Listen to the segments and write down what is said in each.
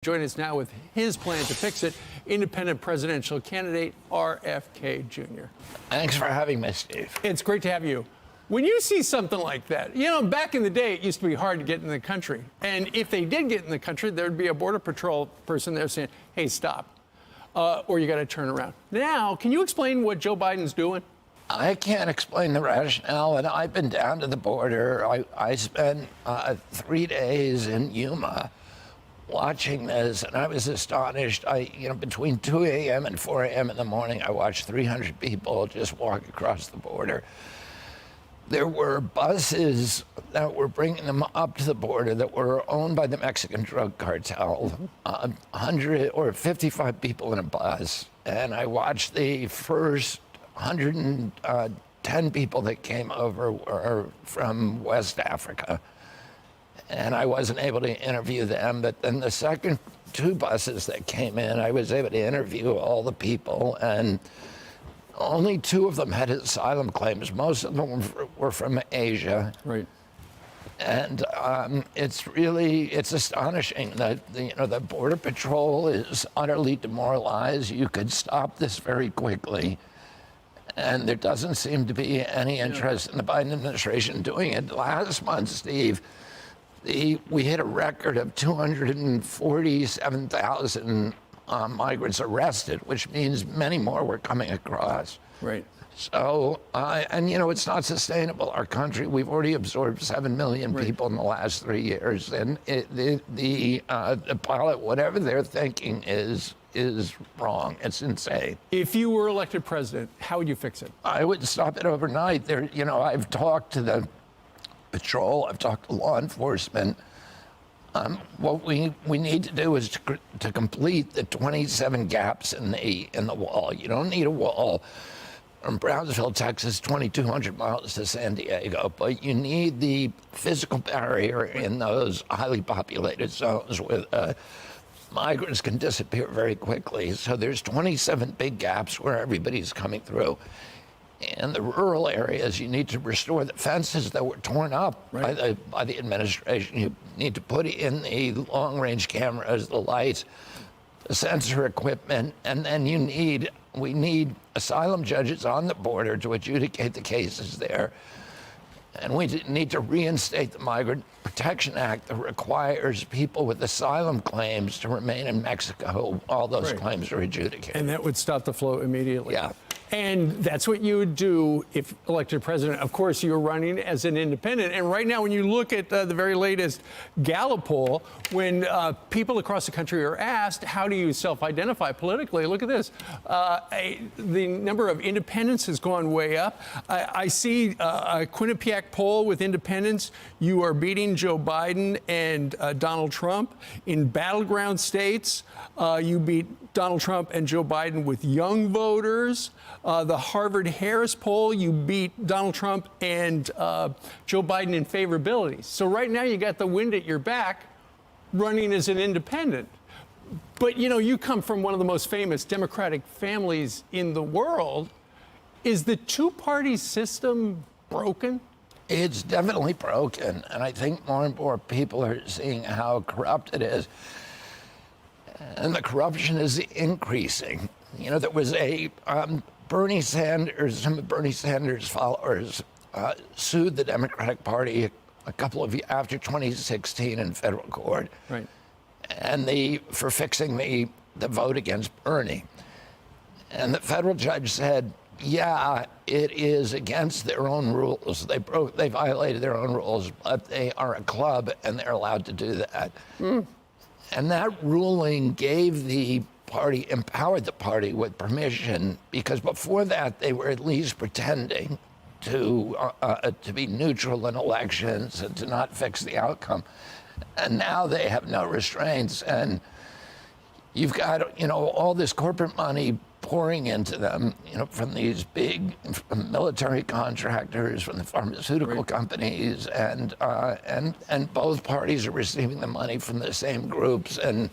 Join us now with his plan to fix it, independent presidential candidate RFK Jr. Thanks for having me, Steve. It's great to have you. When you see something like that, you know, back in the day, it used to be hard to get in the country. And if they did get in the country, there'd be a Border Patrol person there saying, hey, stop, or you got to turn around. Now, can you explain what Joe Biden's doing? I can't explain the rationale, and I've been down to the border. I spent 3 days in Yuma watching this, and I was astonished. Between 2 a.m. and 4 a.m. in the morning, I watched 300 people just walk across the border. There were buses that were bringing them up to the border that were owned by the Mexican drug cartel, 100 or 55 people in a bus. And I watched the first 110 people that came over were from West Africa. And I wasn't able to interview them, but then the second 2 buses that came in, I was able to interview all the people, and only 2 of them had asylum claims. Most of them were from Asia. Right. And it's astonishing that the Border Patrol is utterly demoralized. You could stop this very quickly. And there doesn't seem to be any interest in the Biden administration doing it. Last month, Steve, we hit a record of 247,000 migrants arrested, which means many more were coming across. Right. So, it's not sustainable. Our country, we've already absorbed 7 million people in the last 3 years, and the pilot, whatever they're thinking, is wrong. It's insane. If you were elected president, how would you fix it? I would stop it overnight. I've talked to the patrol, I've talked to law enforcement. What we need to do is to complete the 27 gaps in the wall. You don't need a wall from Brownsville, Texas, 2,200 miles to San Diego, but you need the physical barrier in those highly populated zones where migrants can disappear very quickly. So there's 27 big gaps where everybody's coming through. In the rural areas, you need to restore the fences that were torn up by the administration. You need to put in the long-range cameras, the lights, the sensor equipment, and then we need asylum judges on the border to adjudicate the cases there. And we need to reinstate the Migrant Protection Act that requires people with asylum claims to remain in Mexico. All those claims are adjudicated. And that would stop the flow immediately. Yeah. And that's what you would do if elected president. Of course, you're running as an independent. And right now, when you look at the very latest Gallup poll, when people across the country are asked, how do you self-identify politically? Look at this. The number of independents has gone way up. I see a Quinnipiac poll with independents. You are beating Joe Biden and Donald Trump. In battleground states, you beat Donald Trump and Joe Biden with young voters. The Harvard-Harris poll, you beat Donald Trump and Joe Biden in favorability. So right now you got the wind at your back running as an independent. But, you come from one of the most famous Democratic families in the world. Is the two-party system broken? It's definitely broken. And I think more and more people are seeing how corrupt it is. And the corruption is increasing. There was Bernie Sanders, some of Bernie Sanders' followers sued the Democratic Party a couple of years after 2016 in federal court. Right. And for fixing the vote against Bernie. And the federal judge said, yeah, it is against their own rules. They violated their own rules, but they are a club and they're allowed to do that. And that ruling empowered the party with permission, because before that they were at least pretending to be neutral in elections and to not fix the outcome. And now they have no restraints, and you've got all this corporate money pouring into them, from these big military contractors, from the pharmaceutical companies, and both parties are receiving the money from the same groups, and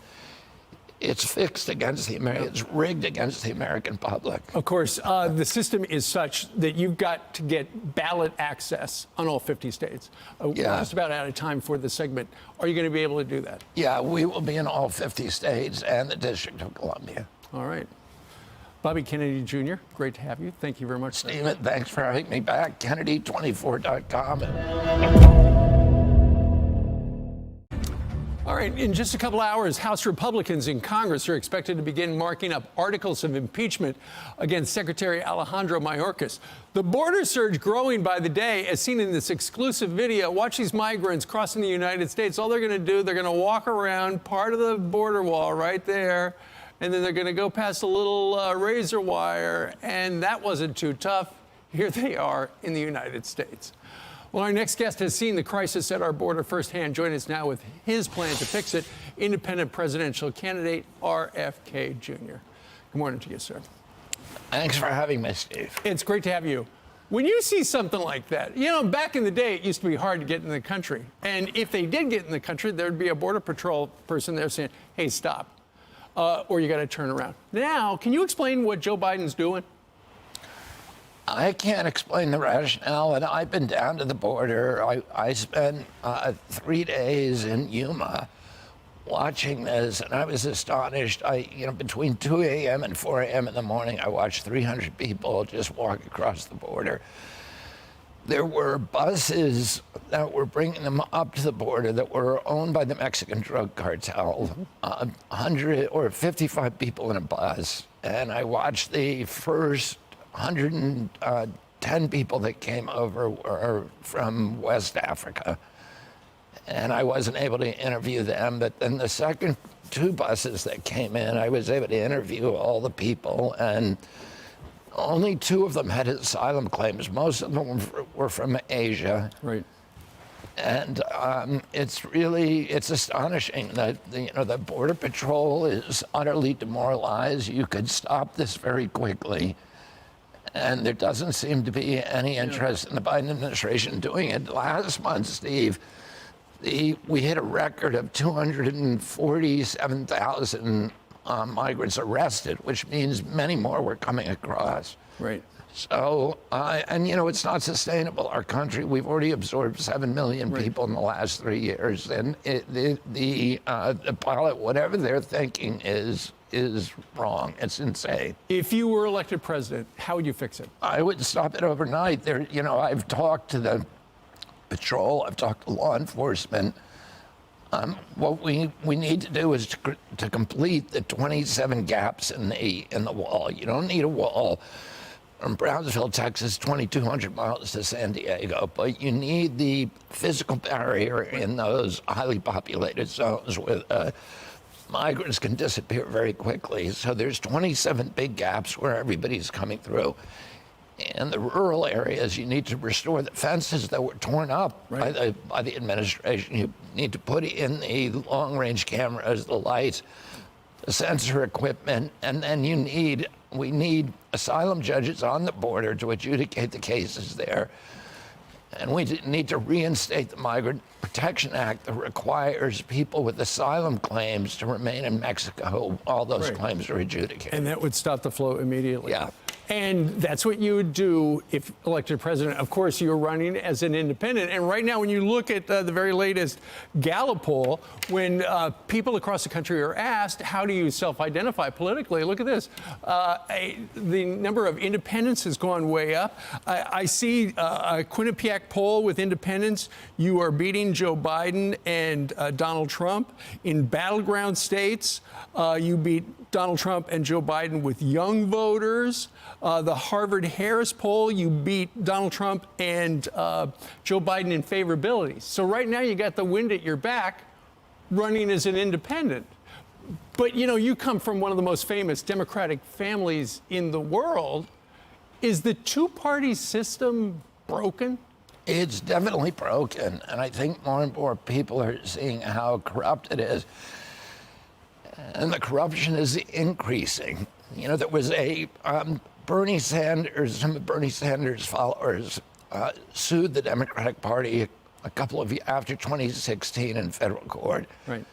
it's fixed against the American, it's rigged against the American public. Of course, the system is such that you've got to get ballot access on all 50 states. We're just about out of time for the segment. Are you going to be able to do that? Yeah, we will be in all 50 states and the District of Columbia. All right. Bobby Kennedy Jr., great to have you. Thank you very much. Stephen, thanks for having me back. Kennedy24.com. All right, in just a couple hours, House Republicans in Congress are expected to begin marking up articles of impeachment against Secretary Alejandro Mayorkas. The border surge growing by the day, as seen in this exclusive video. Watch these migrants crossing the United States. All they're going to do, they're going to walk around part of the border wall right there, and then they're going to go past a little razor wire, and that wasn't too tough. Here they are in the United States. Well, our next guest has seen the crisis at our border firsthand. Join us now with his plan to fix it, independent presidential candidate RFK Jr. Good morning to you, sir. Thanks for having me, Steve. It's great to have you. When you see something like that, you know, back in the day, it used to be hard to get in the country. And if they did get in the country, there'd be a Border Patrol person there saying, hey, stop, or you got to turn around. Now, can you explain what Joe Biden's doing? I can't explain the rationale, and I've been down to the border. I spent 3 days in Yuma watching this, and I was astonished. Between 2 a.m. and 4 a.m. in the morning, I watched 300 people just walk across the border. There were buses that were bringing them up to the border that were owned by the Mexican drug cartel, 100 or 55 people in a bus, and I watched the first 110 people that came over were from West Africa, and I wasn't able to interview them. But then the second 2 buses that came in, I was able to interview all the people, and only 2 of them had asylum claims. Most of them were from Asia. Right. And it's astonishing that the Border Patrol is utterly demoralized. You could stop this very quickly. And there doesn't seem to be any interest in the Biden administration doing it. Last month, Steve, we hit a record of 247,000 migrants arrested, which means many more were coming across. Right. So, it's not sustainable. Our country, we've already absorbed 7 million people in the last 3 years. And the pilot, whatever they're thinking is wrong. It's insane. If you were elected president, how would you fix it? I would stop it overnight. I've talked to the patrol. I've talked to law enforcement. What we need to do is to complete the 27 gaps in the wall. You don't need a wall from Brownsville, Texas, 2,200 miles to San Diego, but you need the physical barrier in those highly populated zones where migrants can disappear very quickly. So there's 27 big gaps where everybody's coming through. In the rural areas, you need to restore the fences that were torn up by the administration. You need to put in the long-range cameras, the lights, the sensor equipment, and then we need asylum judges on the border to adjudicate the cases there. And we need to reinstate the Migrant Protection Act that requires people with asylum claims to remain in Mexico. All those claims are adjudicated. And that would stop the flow immediately. Yeah. And that's what you would do if elected president. Of course, you're running as an independent. And right now, when you look at the very latest Gallup poll, when people across the country are asked, how do you self-identify politically? Look at this. The number of independents has gone way up. I see a Quinnipiac poll with independents. You are beating Joe Biden and Donald Trump. In battleground states, you beat Donald Trump and Joe Biden with young voters. The Harvard-Harris poll, you beat Donald Trump and Joe Biden in favorability. So right now you got the wind at your back running as an independent. But, you come from one of the most famous Democratic families in the world. Is the two-party system broken? It's definitely broken. And I think more and more people are seeing how corrupt it is. And the corruption is increasing. There was Bernie Sanders, some of Bernie Sanders' followers sued the Democratic Party a couple of years after 2016 in federal court. Right.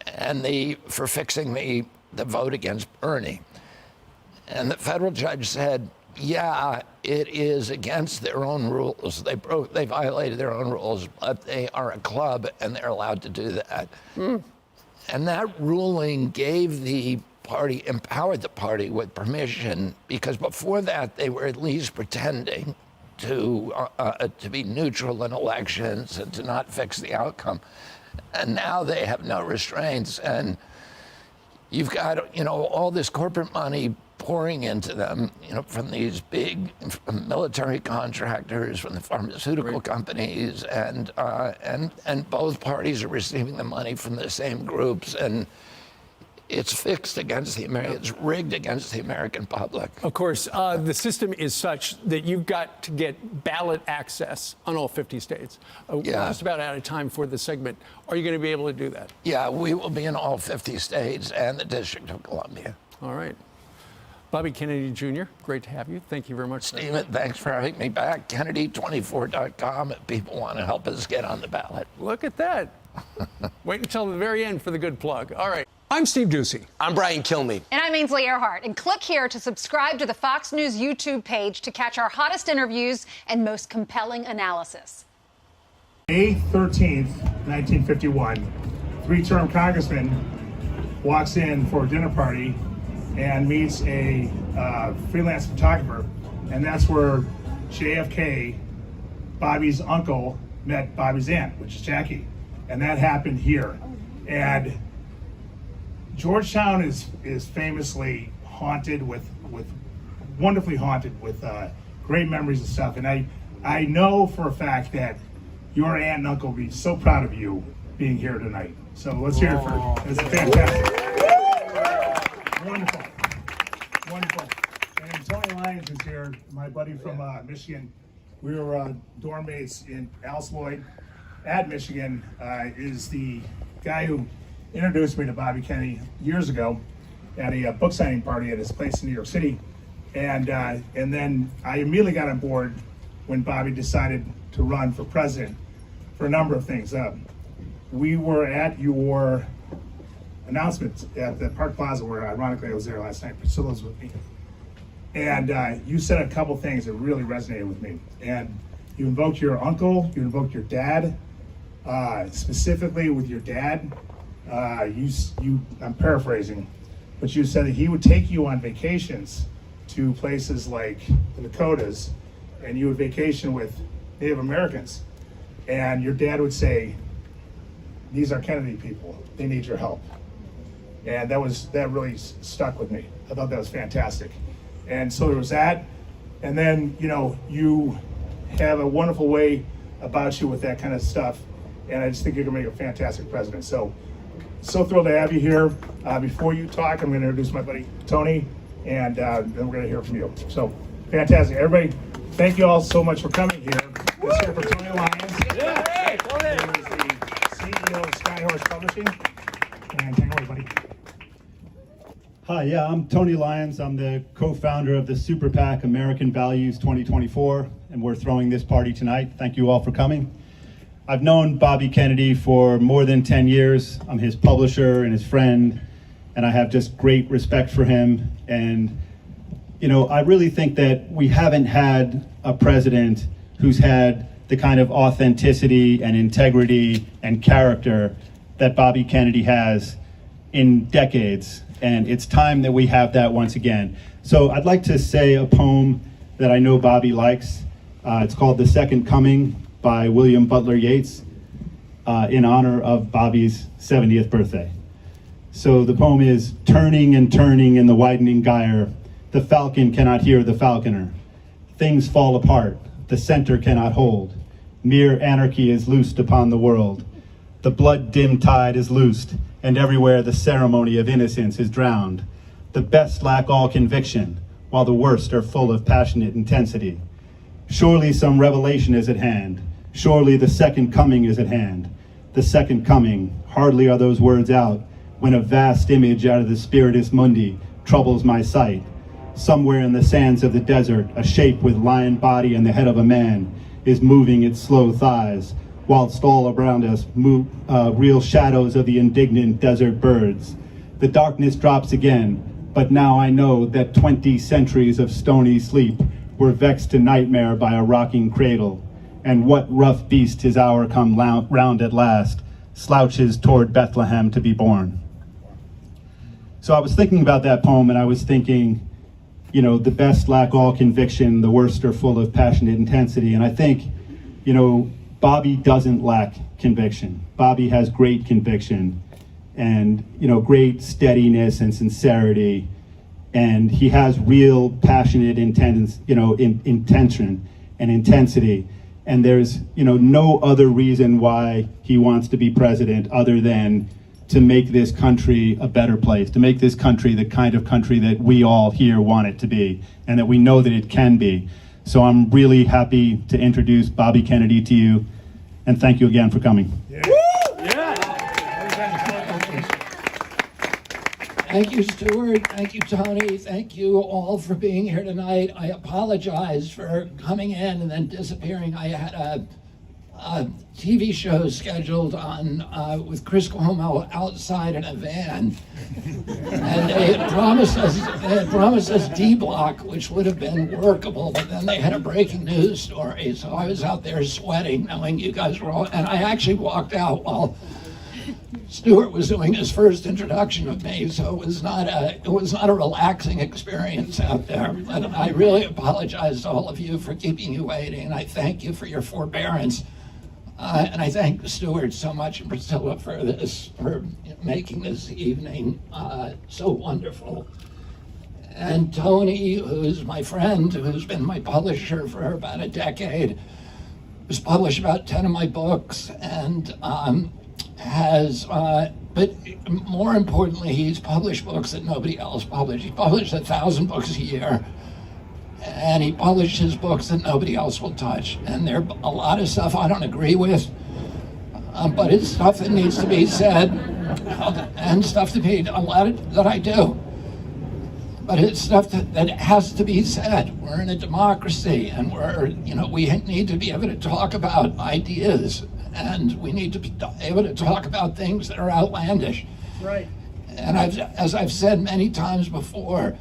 And for fixing the the vote against Bernie. And the federal judge said, yeah, it is against their own rules. They violated their own rules, but they are a club and they're allowed to do that. And that ruling gave the party, empowered the party with permission, because before that they were at least pretending to be neutral in elections and to not fix the outcome. And now they have no restraints, and you've got, you know, all this corporate money pouring into them, you know, from these big military contractors, from the pharmaceutical companies, and both parties are receiving the money from the same groups, and it's fixed against the it's rigged against the American public. Of course, the system is such that you've got to get ballot access on all 50 states. We're just about out of time for the segment. Are you going to be able to do that? Yeah, we will be in all 50 states and the District of Columbia. All right. Bobby Kennedy Jr., great to have you. Thank you very much. Stephen, thanks for having me back. Kennedy24.com if people want to help us get on the ballot. Look at that. Wait until the very end for the good plug. All right. I'm Steve Ducey. I'm Brian Kilmeade. And I'm Ainsley Earhart. And click here to subscribe to the Fox News YouTube page to catch our hottest interviews and most compelling analysis. May 13th, 1951, three-term congressman walks in for a dinner party and meets a freelance photographer. And that's where JFK, Bobby's uncle, met Bobby's aunt, which is Jackie. And that happened here. And Georgetown is famously haunted with wonderfully haunted with great memories and stuff. And I know for a fact that your aunt and uncle will be so proud of you being here tonight. So let's hear it for her. It's fantastic. Wonderful. Wonderful. And Tony Lyons is here, my buddy from Michigan. We were dorm mates in Alice Lloyd at Michigan, is the guy who introduced me to Bobby Kennedy years ago at a book signing party at his place in New York City. And then I immediately got on board when Bobby decided to run for president for a number of things. We were at your announcement at the Park Plaza, where ironically I was there last night. Priscilla was with me. And you said a couple things that really resonated with me. And you invoked your uncle, you invoked your dad, specifically with your dad. I'm paraphrasing, but you said that he would take you on vacations to places like the Dakotas, and you would vacation with Native Americans. And your dad would say, these are Kennedy people, they need your help. And that really stuck with me. I thought that was fantastic. And so there was that. And then, you know, you have a wonderful way about you with that kind of stuff. And I just think you're gonna make a fantastic president. So thrilled to have you here. Before you talk, I'm gonna introduce my buddy Tony, and then we're gonna hear from you. So fantastic. Everybody, thank you all so much for coming here. Let's hear for Tony Lyons. Hey, Tony. He is the CEO of Skyhorse Publishing. And take it away, buddy. Hi, yeah, I'm Tony Lyons. I'm the co-founder of the Super PAC American Values 2024, and we're throwing this party tonight. Thank you all for coming. I've known Bobby Kennedy for more than 10 years. I'm his publisher and his friend, and I have just great respect for him. And, you know, I really think that we haven't had a president who's had the kind of authenticity and integrity and character that Bobby Kennedy has in decades. And it's time that we have that once again. So I'd like to say a poem that I know Bobby likes. It's called The Second Coming by William Butler Yeats, in honor of Bobby's 70th birthday. So the poem is, turning and turning in the widening gyre, the falcon cannot hear the falconer. Things fall apart, the center cannot hold. Mere anarchy is loosed upon the world. The blood-dimmed tide is loosed, and everywhere the ceremony of innocence is drowned. The best lack all conviction, while the worst are full of passionate intensity. Surely some revelation is at hand. Surely the second coming is at hand. The second coming, hardly are those words out, when a vast image out of the spiritus mundi troubles my sight. Somewhere in the sands of the desert, a shape with lion body and the head of a man is moving its slow thighs, whilst all around us move real shadows of the indignant desert birds. The darkness drops again, but now I know that 20 centuries of stony sleep were vexed to nightmare by a rocking cradle. And what rough beast his hour come round at last, slouches toward Bethlehem to be born. So I was thinking about that poem, and I was thinking, you know, the best lack all conviction, the worst are full of passionate intensity. And I think, you know, Bobby doesn't lack conviction. Bobby has great conviction and, you know, great steadiness and sincerity. And he has real passionate intention and intensity. And there's, you know, no other reason why he wants to be president other than to make this country a better place, to make this country the kind of country that we all here want it to be, and that we know that it can be. So I'm really happy to introduce Bobby Kennedy to you, and thank you again for coming. Thank you, Stuart. Thank you, Tony. Thank you all for being here tonight. I apologize for coming in and then disappearing. I had a TV show scheduled on with Chris Cuomo outside in a van, and they had promised us D Block, which would have been workable, but then they had a breaking news story, so I was out there sweating, knowing you guys were all, and I actually walked out while Stuart was doing his first introduction of me, so it was not a relaxing experience out there. But I really apologize to all of you for keeping you waiting, and I thank you for your forbearance. And I thank Stuart so much and Priscilla for making this evening so wonderful. And Tony, who's my friend, who's been my publisher for about a decade, who's published about 10 of my books, and but more importantly, he's published books that nobody else published. He published 1,000 books a year, and he publishes books that nobody else will touch. And there are a lot of stuff I don't agree with, but it's stuff that needs to be said, and stuff that I do. But it's stuff that has to be said. We're in a democracy, and we need to be able to talk about ideas, and we need to be able to talk about things that are outlandish. Right. And as I've said many times before,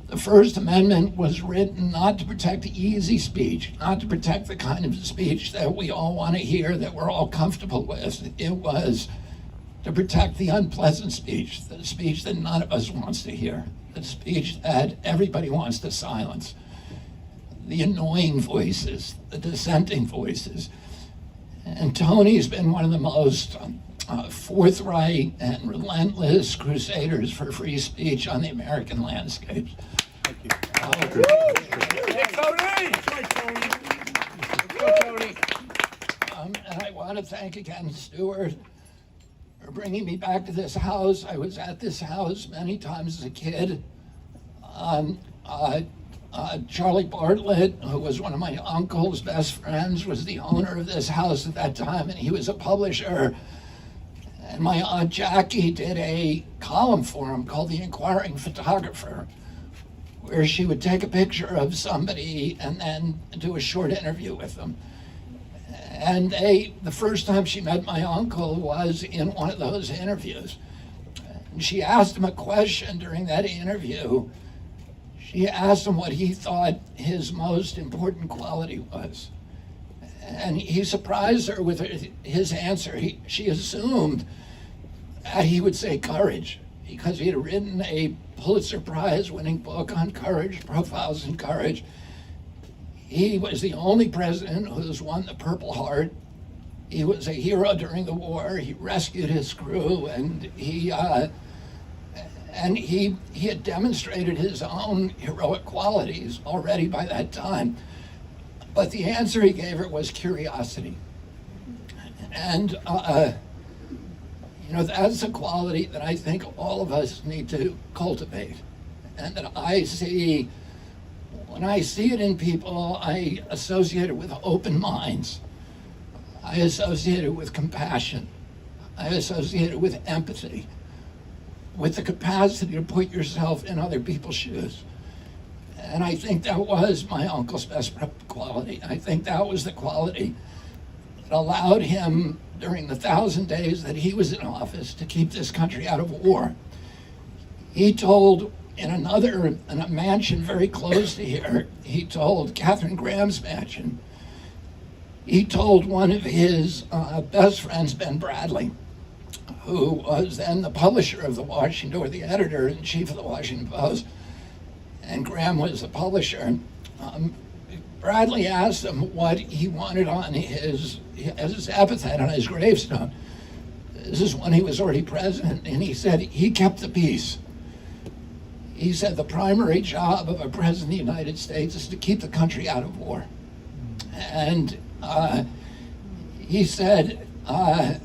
the First Amendment was written not to protect easy speech, not to protect the kind of speech that we all want to hear, that we're all comfortable with. It was to protect the unpleasant speech, the speech that none of us wants to hear, the speech that everybody wants to silence, the annoying voices, the dissenting voices. And Tony's been one of the most forthright and relentless crusaders for free speech on the American landscape. Thank you. And I want to thank again Stuart for bringing me back to this house. I was at this house many times as a kid. Charlie Bartlett, who was one of my uncle's best friends, was the owner of this house at that time, and he was a publisher. And my Aunt Jackie did a column for him called The Inquiring Photographer, where she would take a picture of somebody and then do a short interview with them. And the first time she met my uncle was in one of those interviews. And she asked him a question during that interview. She asked him what he thought his most important quality was. And he surprised her with his answer. She assumed that he would say courage, because he had written a Pulitzer Prize winning book on courage, Profiles in Courage. He was the only president who's won the Purple Heart. He was a hero during the war. He rescued his crew, and he had demonstrated his own heroic qualities already by that time. But the answer he gave her was curiosity. And, that's a quality that I think all of us need to cultivate. And that when I see it in people, I associate it with open minds. I associate it with compassion. I associate it with empathy, with the capacity to put yourself in other people's shoes. And I think that was my uncle's best quality. I think that was the quality that allowed him, during the 1,000 days that he was in office, to keep this country out of war. He told in a mansion very close to here, he told Katharine Graham's mansion, he told one of his best friends, Ben Bradley, who was then the publisher of the Washington, or the editor-in-chief of the Washington Post, and Graham was the publisher. Bradley asked him what he wanted on his epitaph on his gravestone. This is when he was already president, and he said he kept the peace. He said the primary job of a president of the United States is to keep the country out of war. And he said that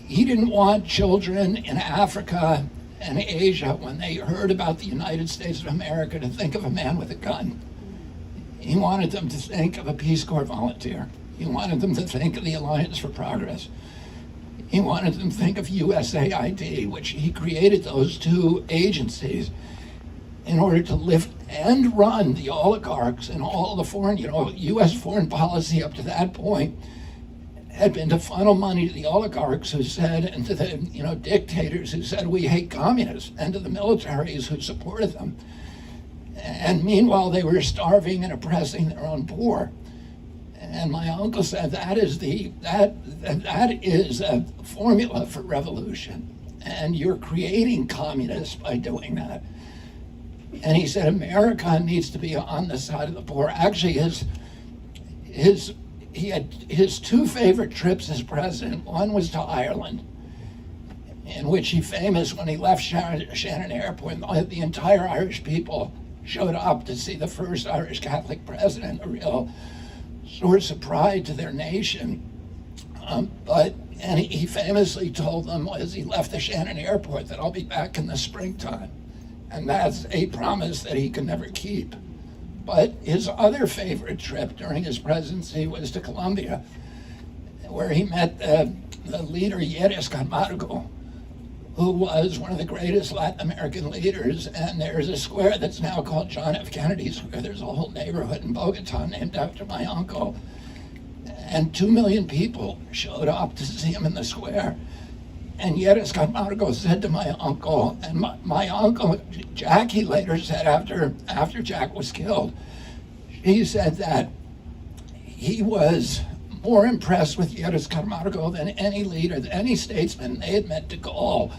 he didn't want children in Africa and Asia, when they heard about the United States of America, to think of a man with a gun. He wanted them to think of a Peace Corps volunteer. He wanted them to think of the Alliance for Progress. He wanted them to think of USAID, which he created those two agencies in order to lift and run the oligarchs and all the foreign, U.S. foreign policy up to that point had been to funnel money to the oligarchs who said, and to the dictators who said we hate communists, and to the militaries who supported them. And meanwhile, they were starving and oppressing their own poor. And my uncle said that is a formula for revolution, and you're creating communists by doing that. And he said America needs to be on the side of the poor. Actually, he had his two favorite trips as president. One was to Ireland, in which he famous when he left Shannon Airport, the entire Irish people showed up to see the first Irish Catholic president, a real source of pride to their nation. And he famously told them as he left the Shannon Airport that I'll be back in the springtime. And that's a promise that he could never keep. But his other favorite trip during his presidency was to Colombia, where he met the leader Yidis Camargo, who was one of the greatest Latin American leaders. And there's a square that's now called John F. Kennedy Square. There's a whole neighborhood in Bogota named after my uncle. And 2 million people showed up to see him in the square. And Yidis Camargo said to my uncle, and my uncle, Jackie later said after Jack was killed, he said that he was more impressed with Yidis Camargo than any leader, any statesman. They had met de Gaulle,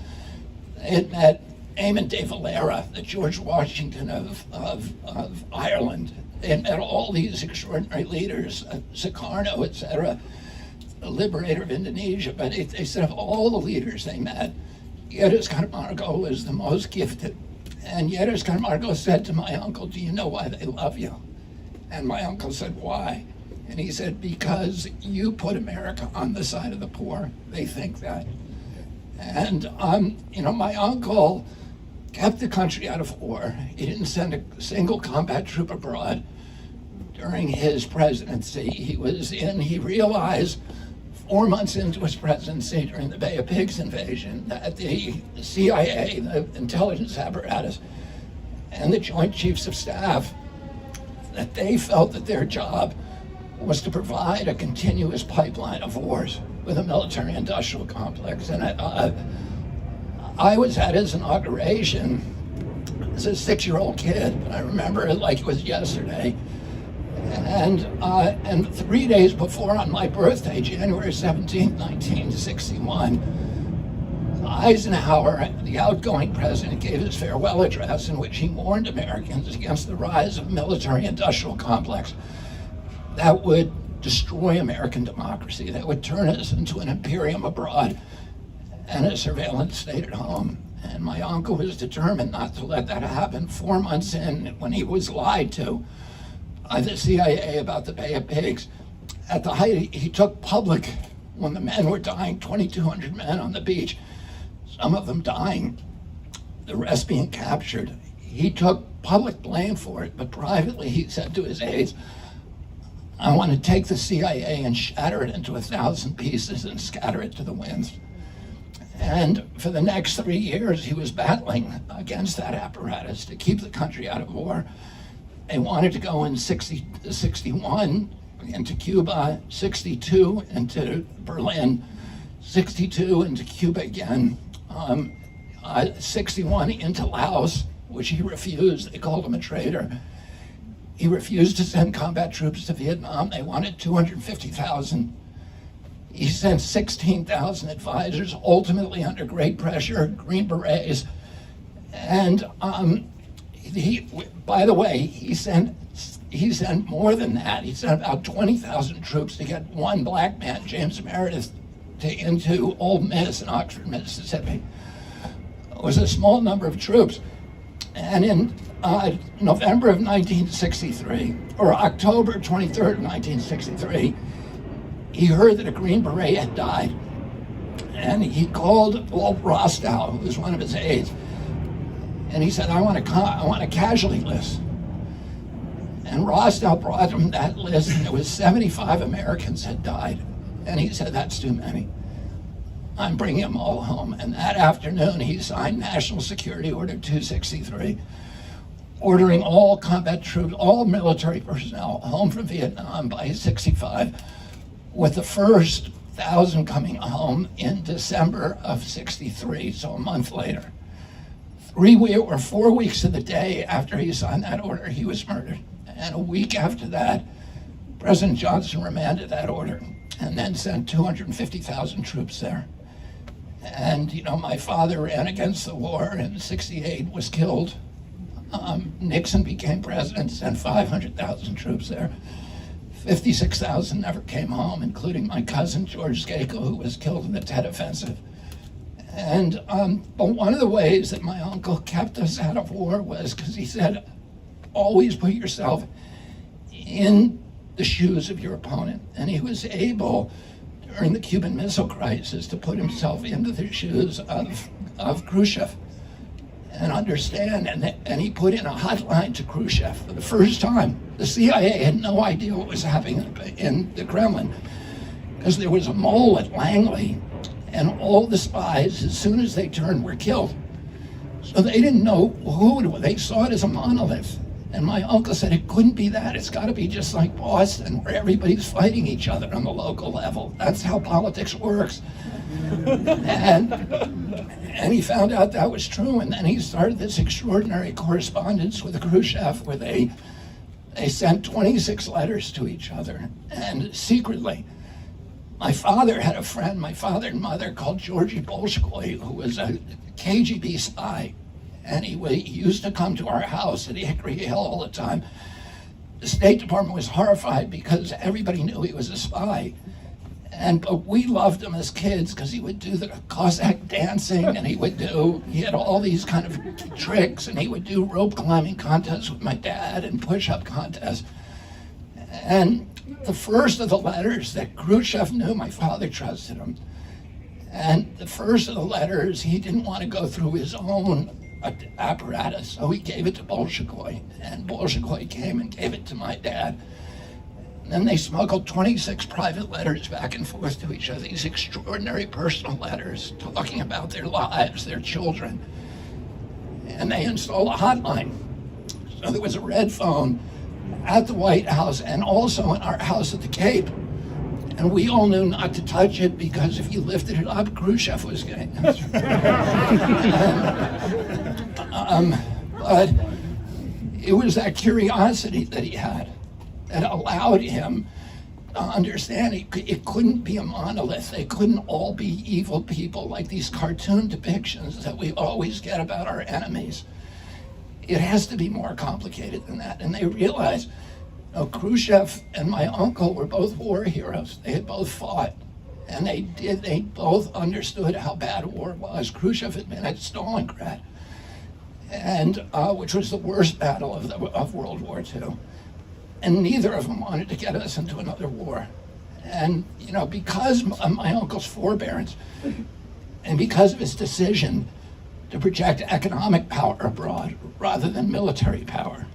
they had met Eamon de Valera, the George Washington of Ireland. They had met all these extraordinary leaders, Sukarno, etc., the liberator of Indonesia. But they said of all the leaders they met, Yidis Camargo was the most gifted. And Yidis Camargo said to my uncle, "Do you know why they love you?" And my uncle said, "Why?" And he said, "Because you put America on the side of the poor. They think that." And, my uncle kept the country out of war. He didn't send a single combat troop abroad during his presidency. He realized 4 months into his presidency during the Bay of Pigs invasion that the CIA, the intelligence apparatus, and the Joint Chiefs of Staff, that they felt that their job was to provide a continuous pipeline of wars with a military-industrial complex. And I was at his inauguration as a 6-year-old kid, but I remember it like it was yesterday. And 3 days before, on my birthday, January 17, 1961, Eisenhower, the outgoing president, gave his farewell address in which he warned Americans against the rise of a military-industrial complex that would destroy American democracy, that would turn us into an imperium abroad and a surveillance state at home. And my uncle was determined not to let that happen. 4 months in, when he was lied to by the CIA about the Bay of Pigs, at the height, he took public, when the men were dying, 2,200 men on the beach, some of them dying, the rest being captured. He took public blame for it, but privately he said to his aides, "I want to take the CIA and shatter it into 1,000 pieces and scatter it to the winds." And for the next 3 years, he was battling against that apparatus to keep the country out of war. They wanted to go in 61 into Cuba, 62 into Berlin, 62 into Cuba again. 61 into Laos, which he refused. They called him a traitor. He refused to send combat troops to Vietnam. They wanted 250,000. He sent 16,000 advisors, ultimately under great pressure, Green Berets. And by the way, he sent more than that. He sent about 20,000 troops to get one black man, James Meredith, into Ole Miss in Oxford, Mississippi. It was a small number of troops. And in November of 1963, or October 23rd, 1963, he heard that a Green Beret had died. And he called Walt Rostow, who was one of his aides, and he said, I want a casualty list. And Rostow brought him that list, and there was 75 Americans had died. And he said, that's too many. I'm bringing them all home. And that afternoon, he signed National Security Order 263, ordering all combat troops, all military personnel home from Vietnam by 65, with the first 1,000 coming home in December of 63, so a month later. 4 weeks to the day after he signed that order, he was murdered. And a week after that, President Johnson remanded that order and then sent 250,000 troops there. And, my father ran against the war in 68, was killed. Nixon became president, sent 500,000 troops there. 56,000 never came home, including my cousin, George Skakel, who was killed in the Tet Offensive. And but one of the ways that my uncle kept us out of war was because he said, always put yourself in the shoes of your opponent. And he was able, during the Cuban Missile Crisis, to put himself into the shoes of Khrushchev and understand. And he put in a hotline to Khrushchev for the first time. The CIA had no idea what was happening in the Kremlin because there was a mole at Langley, and all the spies, as soon as they turned, were killed. So they didn't know who, they saw it as a monolith. And my uncle said, it couldn't be that. It's got to be just like Boston, where everybody's fighting each other on the local level. That's how politics works. And he found out that was true. And then he started this extraordinary correspondence with Khrushchev, where they sent 26 letters to each other, and secretly. My father had a friend, my father and mother, called Georgy Bolshoi, who was a KGB spy. And he used to come to our house at Hickory Hill all the time. The State Department was horrified because everybody knew he was a spy. But we loved him as kids because he would do the Cossack dancing, and he had all these kind of tricks, and he would do rope climbing contests with my dad and push-up contests. And the first of the letters that Khrushchev knew, my father trusted him. And the first of the letters, he didn't want to go through his own apparatus, so he gave it to Bolshoi. And Bolshoi came and gave it to my dad. And then they smuggled 26 private letters back and forth to each other, these extraordinary personal letters talking about their lives, their children. And they installed a hotline. So there was a red phone at the White House and also in our house at the Cape. And we all knew not to touch it because if you lifted it up, Khrushchev was getting it. But it was that curiosity that he had that allowed him to understand it couldn't be a monolith. They couldn't all be evil people like these cartoon depictions that we always get about our enemies. It has to be more complicated than that. And they realized, Khrushchev and my uncle were both war heroes. They had both fought, and they both understood how bad war was. Khrushchev had been at Stalingrad, and which was the worst battle of World War II. And neither of them wanted to get us into another war. And, because of my uncle's forbearance, and because of his decision to project economic power abroad rather than military power,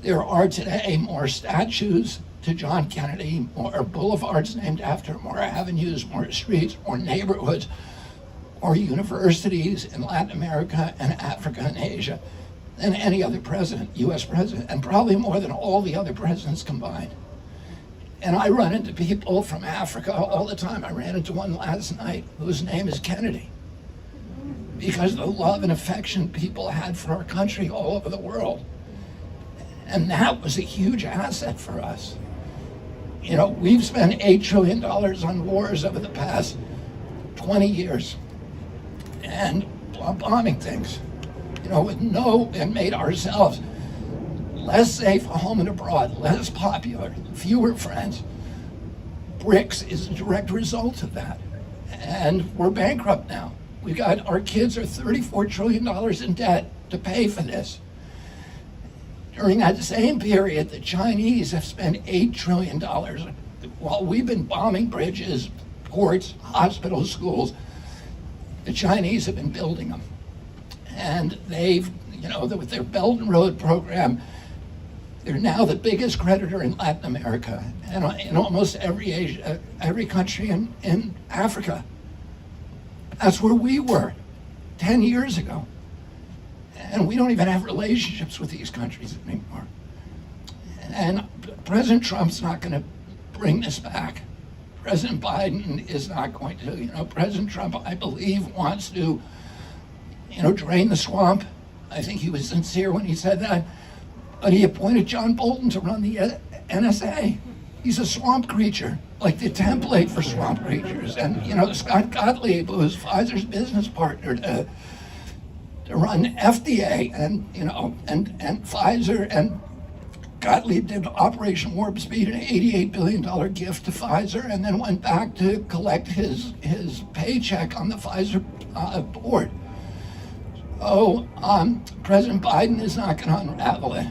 there are today more statues to John Kennedy, more boulevards named after him, more avenues, more streets, more neighborhoods, more universities in Latin America and Africa and Asia than any other president, U.S. president, and probably more than all the other presidents combined. And I run into people from Africa all the time. I ran into one last night whose name is Kennedy. because of the love and affection people had for our country all over the world. And that was a huge asset for us. You know, we've spent $8 trillion on wars over the past 20 years and bombing things, you know, and made ourselves less safe home and abroad, less popular, fewer friends. BRICS is a direct result of that. And we're bankrupt now. Our kids are $34 trillion in debt to pay for this. During that same period, the Chinese have spent $8 trillion while we've been bombing bridges, ports, hospitals, schools. The Chinese have been building them. And they've, you know, with their Belt and Road program, they're now the biggest creditor in Latin America and in almost every country in Africa. That's where we were 10 years ago. And we don't even have relationships with these countries anymore. And President Trump's not going to bring this back. President Biden is not going to. You know, President Trump, I believe, wants to, you know, drain the swamp. I think he was sincere when he said that. But he appointed John Bolton to run the NSA. He's a swamp creature, like the template for swamp creatures. And, you know, Scott Gottlieb, who was Pfizer's business partner, to run FDA, and, you know, and Pfizer, and Gottlieb did Operation Warp Speed, an $88 billion gift to Pfizer, and then went back to collect his paycheck on the Pfizer board. So President Biden is not going to unravel it.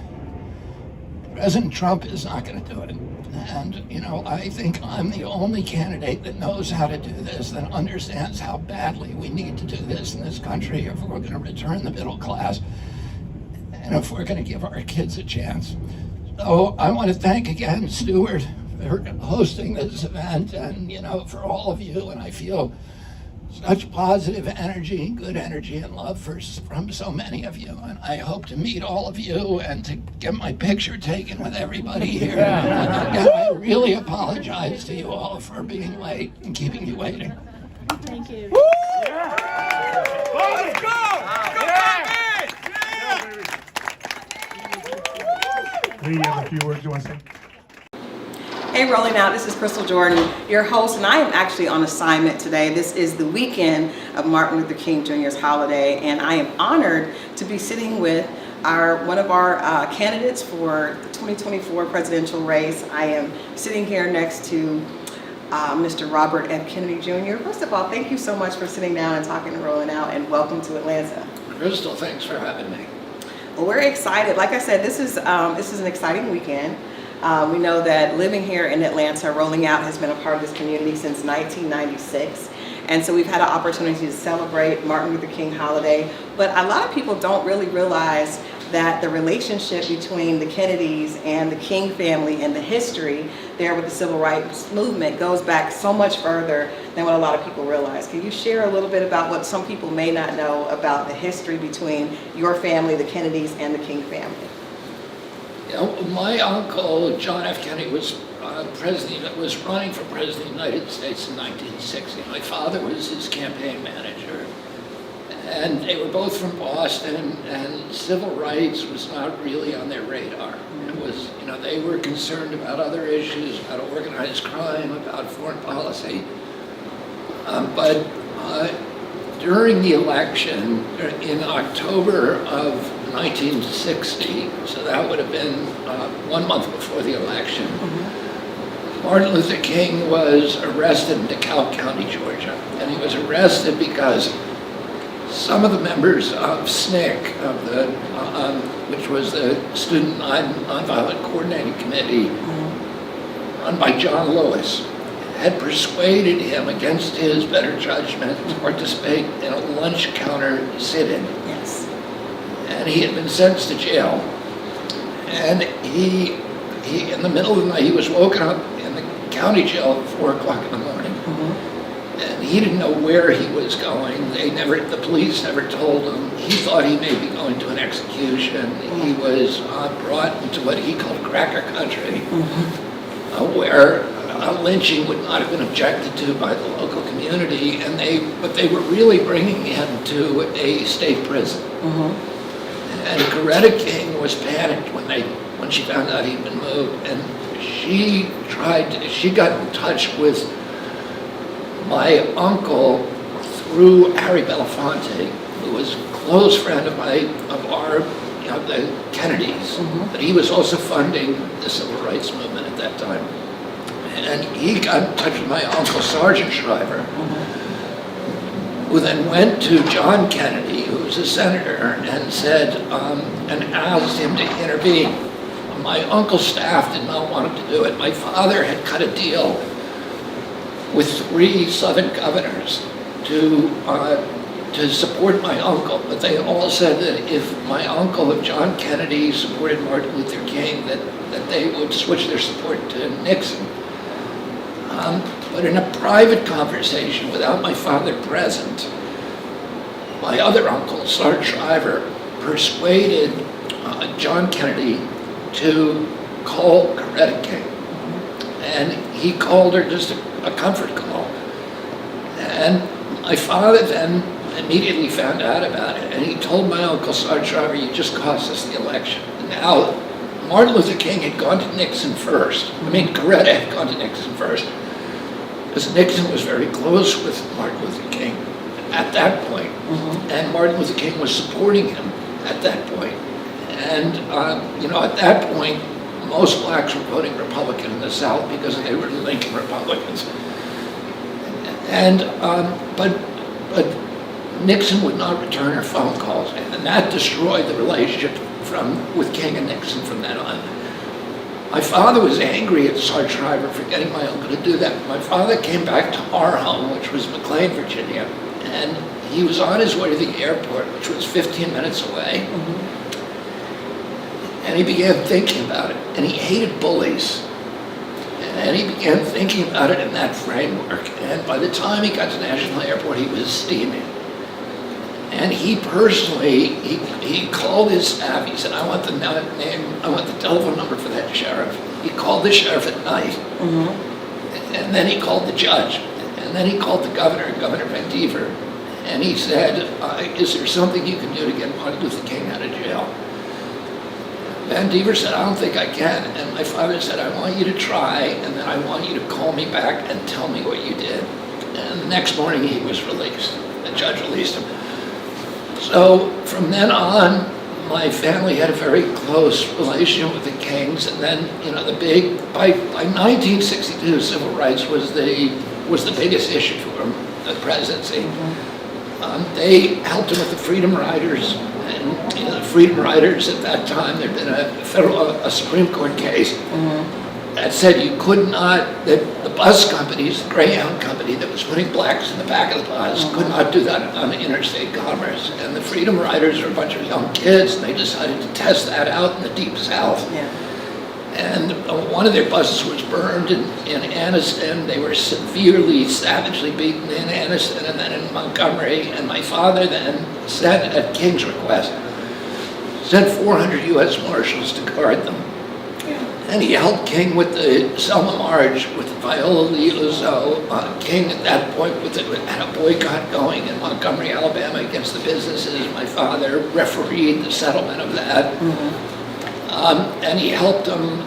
President Trump is not going to do it. And, you know, I think I'm the only candidate that knows how to do this, that understands how badly we need to do this in this country if we're going to return the middle class and if we're going to give our kids a chance. So I want to thank again Stuart for hosting this event, and, you know, for all of you. And I feel such positive energy, good energy, and love from so many of you. And I hope to meet all of you and to get my picture taken with everybody here. And again, I really apologize to you all for being late and keeping you waiting. Thank you. Let's go! Lee, you have a few words you want to say? Hey, Rolling Out, this is Crystal Jordan, your host, and I am actually on assignment today. This is the weekend of Martin Luther King Jr.'s holiday, and I am honored to be sitting with one of our candidates for the 2024 presidential race. I am sitting here next to Mr. Robert F. Kennedy Jr. First of all, thank you so much for sitting down and talking to Rolling Out, and welcome to Atlanta. Crystal, thanks for having me. Well, we're excited. Like I said, this is an exciting weekend. We know that living here in Atlanta, Rolling Out has been a part of this community since 1996. And so we've had an opportunity to celebrate Martin Luther King holiday. But a lot of people don't really realize that the relationship between the Kennedys and the King family and the history there with the civil rights movement goes back so much further than what a lot of people realize. Can you share a little bit about what some people may not know about the history between your family, the Kennedys, and the King family? You know, my uncle, John F. Kennedy, was running for president of the United States in 1960. My father was his campaign manager. And they were both from Boston, and civil rights was not really on their radar. It was, you know, they were concerned about other issues, about organized crime, about foreign policy. But during the election in October of 1960, so that would have been 1 month before the election, Martin Luther King was arrested in DeKalb County, Georgia. And he was arrested because some of the members of SNCC, which was the Student Nonviolent Coordinating Committee, run by John Lewis, had persuaded him against his better judgment to participate in a lunch counter sit-in. Yes. And he had been sentenced to jail. And he in the middle of the night, he was woken up in the county jail at 4 o'clock in the morning. And he didn't know where he was going. The police never told him. He thought he may be going to an execution. He was brought into what he called cracker country, where lynching would not have been objected to by the local community, but they were really bringing him to a state prison. And Coretta King was panicked when she found out he'd been moved, and she got in touch with my uncle through Harry Belafonte, who was a close friend of the Kennedys, but he was also funding the civil rights movement at that time. And he got in touch with my uncle, Sergeant Shriver, who then went to John Kennedy, who was a senator, and said, and asked him to intervene. My uncle's staff did not want him to do it. My father had cut a deal with 3 Southern governors to support my uncle, but they all said that if John Kennedy supported Martin Luther King, that they would switch their support to Nixon. But in a private conversation without my father present, my other uncle, Sergeant Shriver, persuaded John Kennedy to call Coretta King. And he called her just a comfort call. And my father then immediately found out about it, and he told my uncle, Sergeant Shriver, you just cost us the election. Now, Martin Luther King had gone to Nixon first. Coretta had gone to Nixon first, because Nixon was very close with Martin Luther King at that point, and Martin Luther King was supporting him at that point. And, at that point, most blacks were voting Republican in the South because they were Lincoln Republicans. And, but Nixon would not return her phone calls, and that destroyed the relationship with King and Nixon from then on. My father was angry at Sergeant Shriver for getting my uncle to do that. My father came back to our home, which was McLean, Virginia, and he was on his way to the airport, which was 15 minutes away. And he began thinking about it, and he hated bullies. And he began thinking about it in that framework. And by the time he got to National Airport, he was steaming. And he personally, he called his staff. He said, I want the telephone number for that sheriff. He called the sheriff at night. And then he called the judge. And then he called the governor, Governor Van Dever. And he said, is there something you can do to get Martin Luther King out of jail? Van Dever said, I don't think I can. And my father said, I want you to try, and then I want you to call me back and tell me what you did. And the next morning he was released. The judge released him. So from then on, my family had a very close relationship with the Kings. And then, by 1962, civil rights was the biggest issue for him, the presidency. They helped him with the Freedom Riders. And the Freedom Riders at that time, there'd been a Supreme Court case that said you could not, that the bus companies, the Greyhound company that was putting blacks in the back of the bus could not do that on interstate commerce. And the Freedom Riders were a bunch of young kids, and they decided to test that out in the Deep South. And one of their buses was burned in Anniston. They were severely, savagely beaten in Anniston and then in Montgomery. And my father then sent, at King's request, sent 400 U.S. Marshals to guard them. And he helped King with the Selma March, with Viola Lee Lazo. King at that point had a boycott going in Montgomery, Alabama against the businesses. My father refereed the settlement of that. And he helped him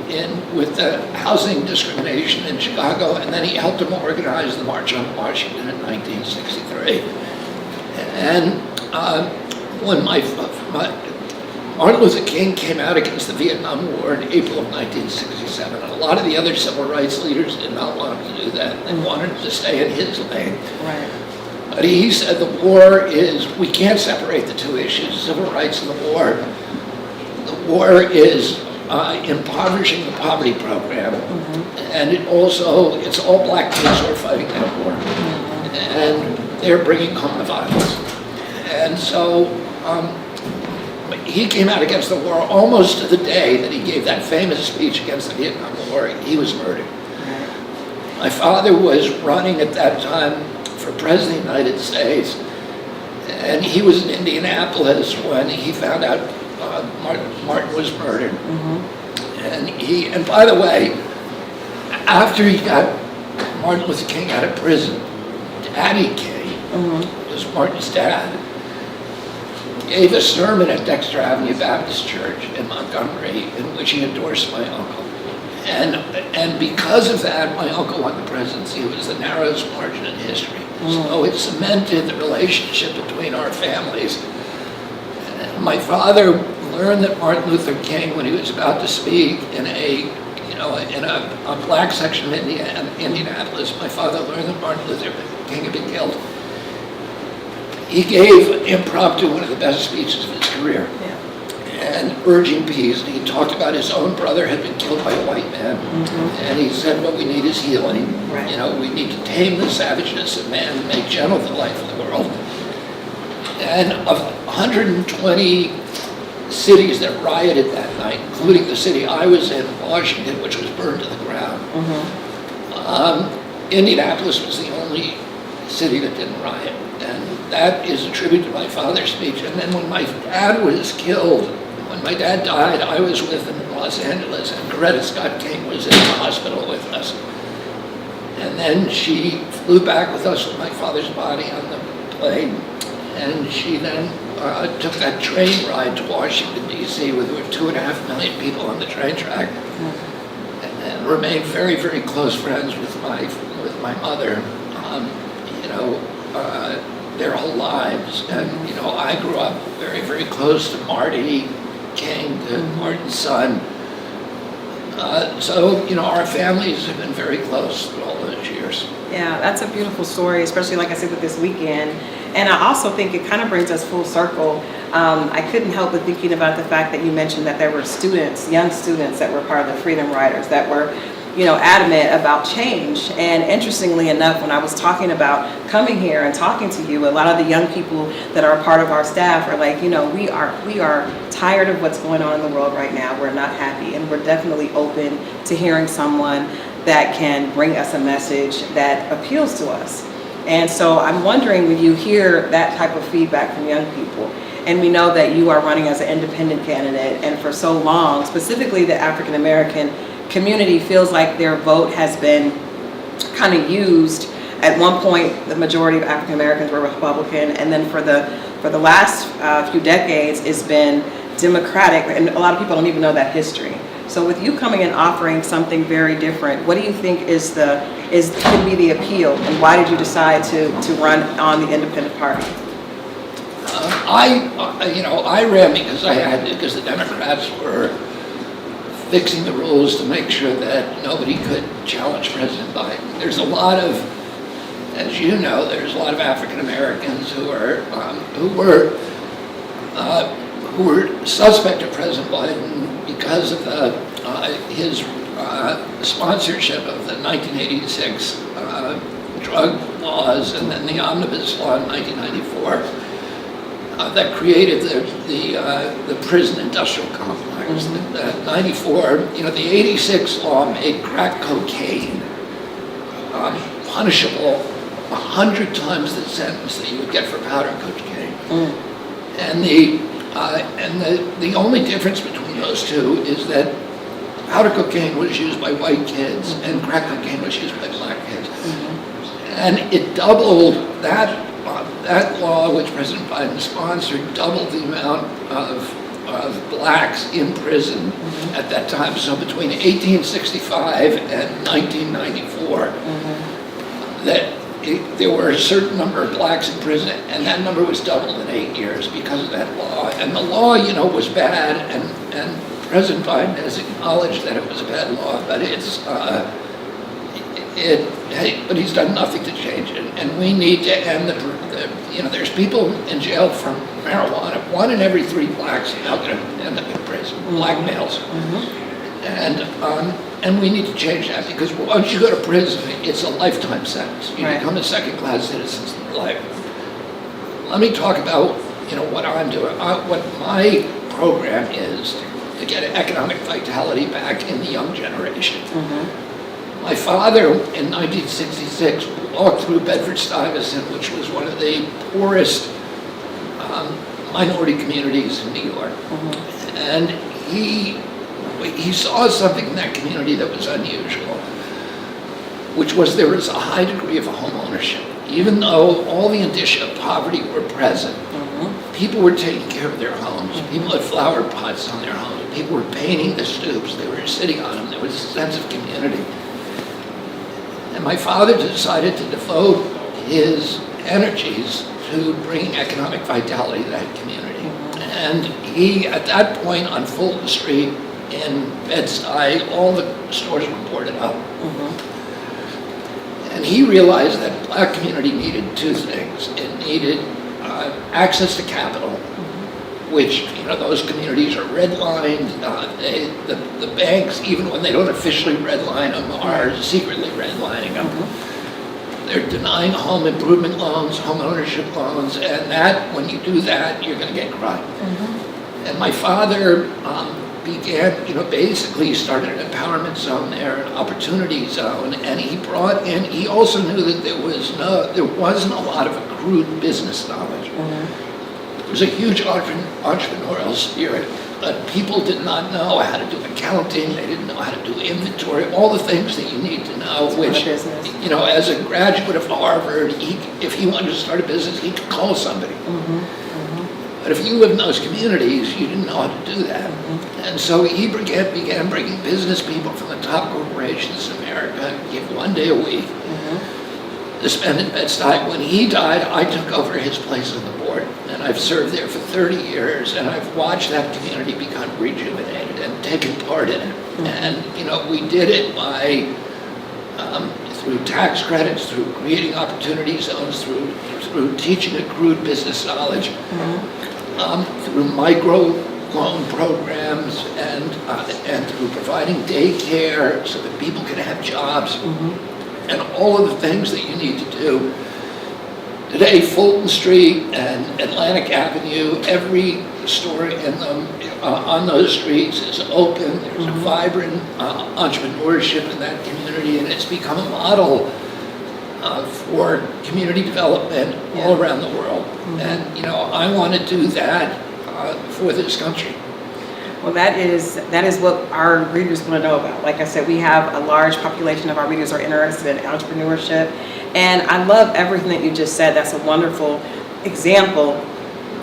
with the housing discrimination in Chicago, and then he helped him organize the March on Washington in 1963. And when Martin Luther King came out against the Vietnam War in April of 1967, and a lot of the other civil rights leaders did not want him to do that. They wanted him to stay in his lane. But he said the war we can't separate the two issues, civil rights and the war. The war is impoverishing the poverty program, and it's all black kids who are fighting that war, and they're bringing home the violence. And so he came out against the war almost to the day that he gave that famous speech against the Vietnam War. He was murdered. My father was running at that time for President of the United States, and he was in Indianapolis when he found out Martin was murdered. And by the way, after Martin Luther King out of prison, Daddy King, was Martin's dad, gave a sermon at Dexter Avenue Baptist Church in Montgomery in which he endorsed my uncle. And because of that, my uncle won the presidency. It was the narrowest margin in history. So it cemented the relationship between our families. And my father learned that Martin Luther King, when he was about to speak in a black section of Indianapolis, my father learned that Martin Luther King had been killed. He gave impromptu one of the best speeches of his career, and urging peace. He talked about his own brother had been killed by a white man, and he said, what we need is healing. Right. You know, we need to tame the savageness of man and make gentle the life of the world. And of 120 cities that rioted that night, including the city I was in, Washington, which was burned to the ground, Indianapolis was the only city that didn't riot. And that is a tribute to my father's speech. And then when my dad was killed, when my dad died, I was with him in Los Angeles, and Coretta Scott King was in the hospital with us. And then she flew back with us with my father's body on the plane, and she then took that train ride to Washington, D.C., where there were 2.5 million people on the train track, and remained very, very close friends with my mother, their whole lives. And, I grew up very, very close to Marty King, Martin's son. So, our families have been very close through all those years. Yeah, that's a beautiful story, especially like I said with this weekend. And I also think it kind of brings us full circle. I couldn't help but thinking about the fact that you mentioned that there were students, young students that were part of the Freedom Riders that were, adamant about change. And interestingly enough, when I was talking about coming here and talking to you, a lot of the young people that are part of our staff are like, we are tired of what's going on in the world right now. We're not happy, and we're definitely open to hearing someone that can bring us a message that appeals to us. And so I'm wondering, when you hear that type of feedback from young people, and we know that you are running as an independent candidate, and for so long, specifically the African American community feels like their vote has been kind of used. At one point, the majority of African Americans were Republican, and then for the last few decades, it's been Democratic, and a lot of people don't even know that history. So with you coming and offering something very different, what do you think could be the appeal, and why did you decide to run on the independent party? I ran because the Democrats were fixing the rules to make sure that nobody could challenge President Biden. There's a lot of, as you know, there's a lot of African Americans who were suspect of President Biden because of his sponsorship of the 1986 drug laws, and then the Omnibus Law in 1994 that created the prison industrial complex. 94, the 86 law made crack cocaine punishable 100 times the sentence that you would get for powder cocaine. And the only difference between those two is that powder cocaine was used by white kids and crack cocaine was used by black kids. And it doubled that law, which President Biden sponsored, doubled the amount of blacks in prison at that time. So between 1865 and 1994, there were a certain number of blacks in prison, and that number was doubled in 8 years because of that law. And the law, was bad, and President Biden has acknowledged that it was a bad law, but but he's done nothing to change it. And we need to end there's people in jail from marijuana. 1 in every 3 blacks are now going to end up in prison, black males. And we need to change that, because once you go to prison, it's a lifetime sentence. You become a second-class citizen for life. Let me talk about, what I'm doing. What my program is to get economic vitality back in the young generation. My father, in 1966, walked through Bedford-Stuyvesant, which was one of the poorest minority communities in New York. And he saw something in that community that was unusual. which was there was a high degree of home ownership. Even though all the indicia of poverty were present, people were taking care of their homes. People had flower pots on their homes. People were painting the stoops. They were sitting on them. There was a sense of community. And my father decided to devote his energies to bringing economic vitality to that community. And he, at that point on Fulton Street in Bed-Stuy, all the stores were boarded up. And he realized that the black community needed two things. It needed access to capital, which, you know, those communities are redlined. The banks, even when they don't officially redline them, are secretly redlining them. They're denying home improvement loans, home ownership loans, and that, when you do that, you're going to get crime. And my father began, you know, basically started an empowerment zone there, an opportunity zone, and he brought in, he also knew that there wasn't a lot of accrued business knowledge. There was a huge entrepreneurial spirit, but people did not know how to do accounting, they didn't know how to do inventory, all the things that you need to know, which, you know, as a graduate of Harvard, if he wanted to start a business, he could call somebody. But if you live in those communities, you didn't know how to do that. And so he began bringing business people from the top corporations in America, give 1 day a week, to spend in Bed-Stuy. When he died, I took over his place on the board, and I've served there for 30 years, and I've watched that community become rejuvenated and taken part in it. And, you know, we did it by, through tax credits, through creating opportunity zones, through teaching accrued business knowledge, through micro loan programs, and through providing daycare so that people can have jobs, and all of the things that you need to do. Today, Fulton Street and Atlantic Avenue, every store in them, on those streets is open. There's a vibrant entrepreneurship in that community, and it's become a model for community development all around the world. And, you know, I want to do that for this country. Well, that is what our readers want to know about. Like I said, we have a large population of our readers are interested in entrepreneurship. And I love everything that you just said. That's a wonderful example.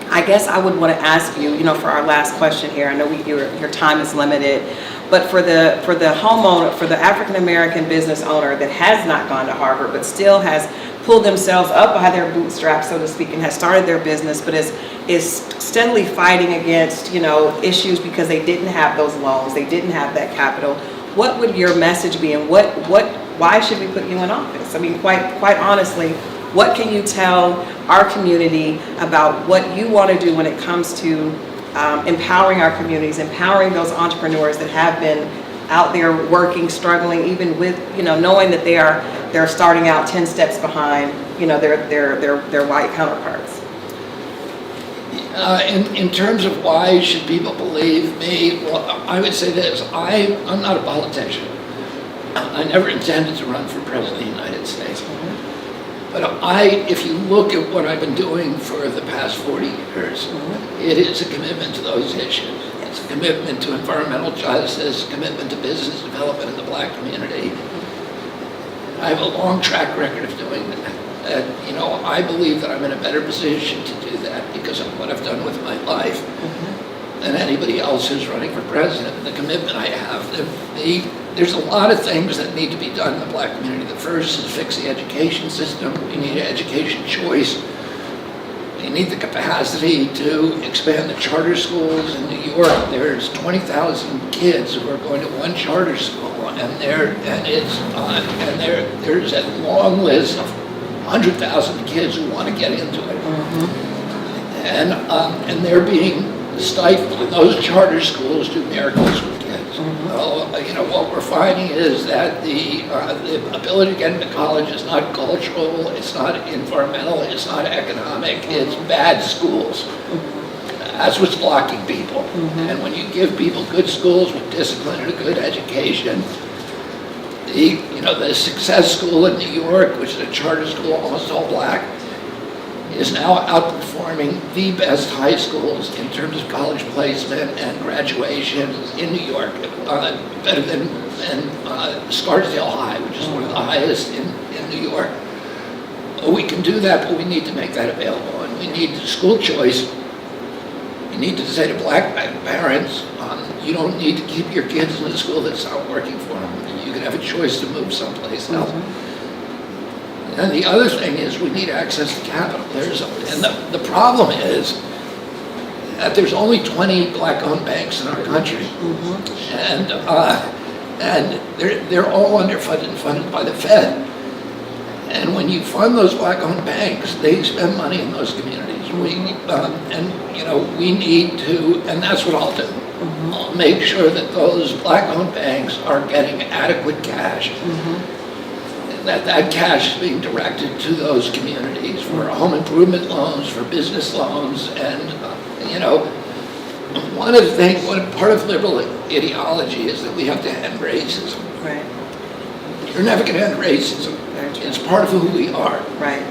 I guess I would want to ask you, you know, for our last question here, I know your time is limited, but for the homeowner, for the African American business owner that has not gone to Harvard, but still has pulled themselves up by their bootstraps, so to speak, and has started their business, but is steadily fighting against, you know, issues because they didn't have those loans, they didn't have that capital. What would your message be, and why should we put you in office? I mean, quite honestly, what can you tell our community about what you want to do when it comes to empowering our communities, empowering those entrepreneurs that have been out there working, struggling, even with, you know, knowing that they're starting out 10 steps behind, you know, their white counterparts? In terms of why should people believe me, well, I would say this: I'm not a politician. I never intended to run for president of the United States. But if you look at what I've been doing for the past 40 years, it is a commitment to those issues. It's a commitment to environmental justice, a commitment to business development in the black community. I have a long track record of doing that. And, you know, I believe that I'm in a better position to do that because of what I've done with my life than anybody else who's running for president. And the commitment I have, there's a lot of things that need to be done in the black community. The first is fix the education system. We need education choice. We need the capacity to expand the charter schools in New York. There's 20,000 kids who are going to one charter school, and there's a long list of 100,000 kids who want to get into it, and they're being stifled. And those charter schools do miracles with kids. You know, what we're finding is that the ability to get into college is not cultural, it's not environmental, it's not economic, it's bad schools. That's what's blocking people. And when you give people good schools with discipline and a good education, the Success School in New York, which is a charter school, almost all black, is now outperforming the best high schools in terms of college placement and graduation in New York, better than Scarsdale High, which is one of the highest in New York. We can do that, but we need to make that available, and we need school choice. You need to say to black parents, you don't need to keep your kids in a school that's not working for them. You can have a choice to move someplace else. And the other thing is we need access to capital. The problem is that there's only 20 black-owned banks in our country, and they're all underfunded and funded by the Fed. And when you fund those black-owned banks, they spend money in those communities. We need to, and that's what I'll do. I'll make sure that those black-owned banks are getting adequate cash. That cash is being directed to those communities for home improvement loans, for business loans, and one part of liberal ideology is that we have to end racism. Right. You're never going to end racism. It's part of who we are. Right.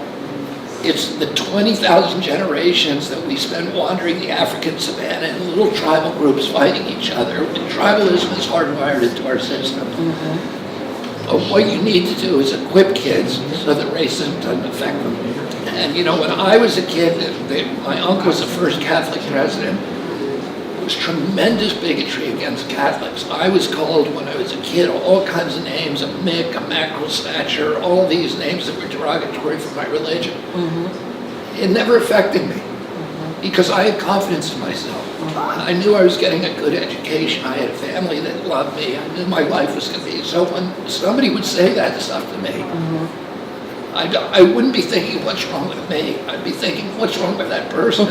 It's the 20,000 generations that we spend wandering the African savannah in little tribal groups fighting each other. And tribalism is hardwired into our system. But what you need to do is equip kids so that racism doesn't affect them. And when I was a kid, my uncle was the first Catholic president. There was tremendous bigotry against Catholics. I was called, when I was a kid, all kinds of names, a Mick, a mackerel snatcher, all these names that were derogatory for my religion. It never affected me because I had confidence in myself. I knew I was getting a good education. I had a family that loved me. I knew my life was going to be. So when somebody would say that stuff to me, I wouldn't be thinking, what's wrong with me? I'd be thinking, what's wrong with that person?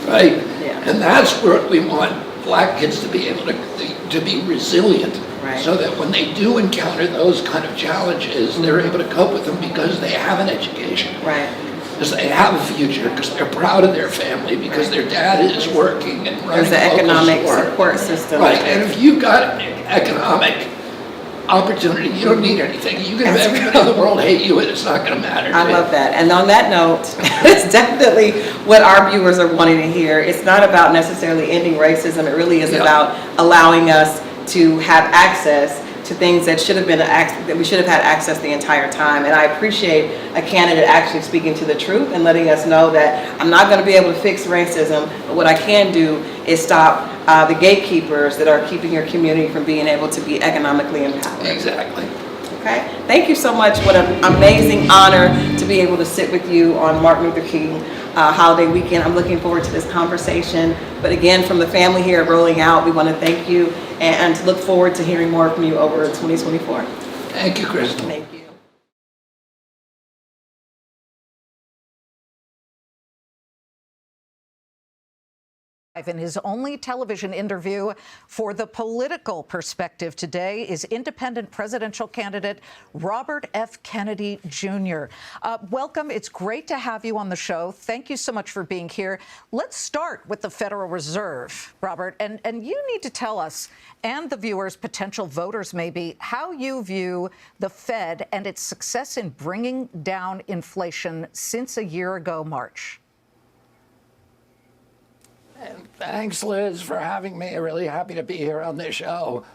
Right? Yeah. And that's where we want black kids to be able to be resilient. Right. So that when they do encounter those kind of challenges, they're able to cope with them because they have an education. Right. Because they have a future, because they're proud of their family, because their dad is working and running There's an a local economic store. support system. Right, and if you've got economic opportunity, you don't need anything. You can have everybody in the world hate you, and it's not going to matter. I love that. And on that note, it's definitely what our viewers are wanting to hear. It's not about necessarily ending racism. It really is about allowing us to have access to things that we should have had access the entire time. And I appreciate a candidate actually speaking to the truth and letting us know that I'm not going to be able to fix racism, but what I can do is stop the gatekeepers that are keeping your community from being able to be economically empowered. Exactly. Okay, thank you so much. What an amazing honor to be able to sit with you on Martin Luther King holiday weekend. I'm looking forward to this conversation. But again, from the family here at Rolling Out, we want to thank you and look forward to hearing more from you over 2024. Thank you, Kristen. Thank you. In his only television interview for The Political Perspective today is independent presidential candidate Robert F. Kennedy Jr. Welcome. It's great to have you on the show. Thank you so much for being here. Let's start with the Federal Reserve, Robert, and you need to tell us and the viewers, potential voters maybe, how you view the Fed and its success in bringing down inflation since a year ago March. And thanks, Liz, for having me. I'm really happy to be here on this show.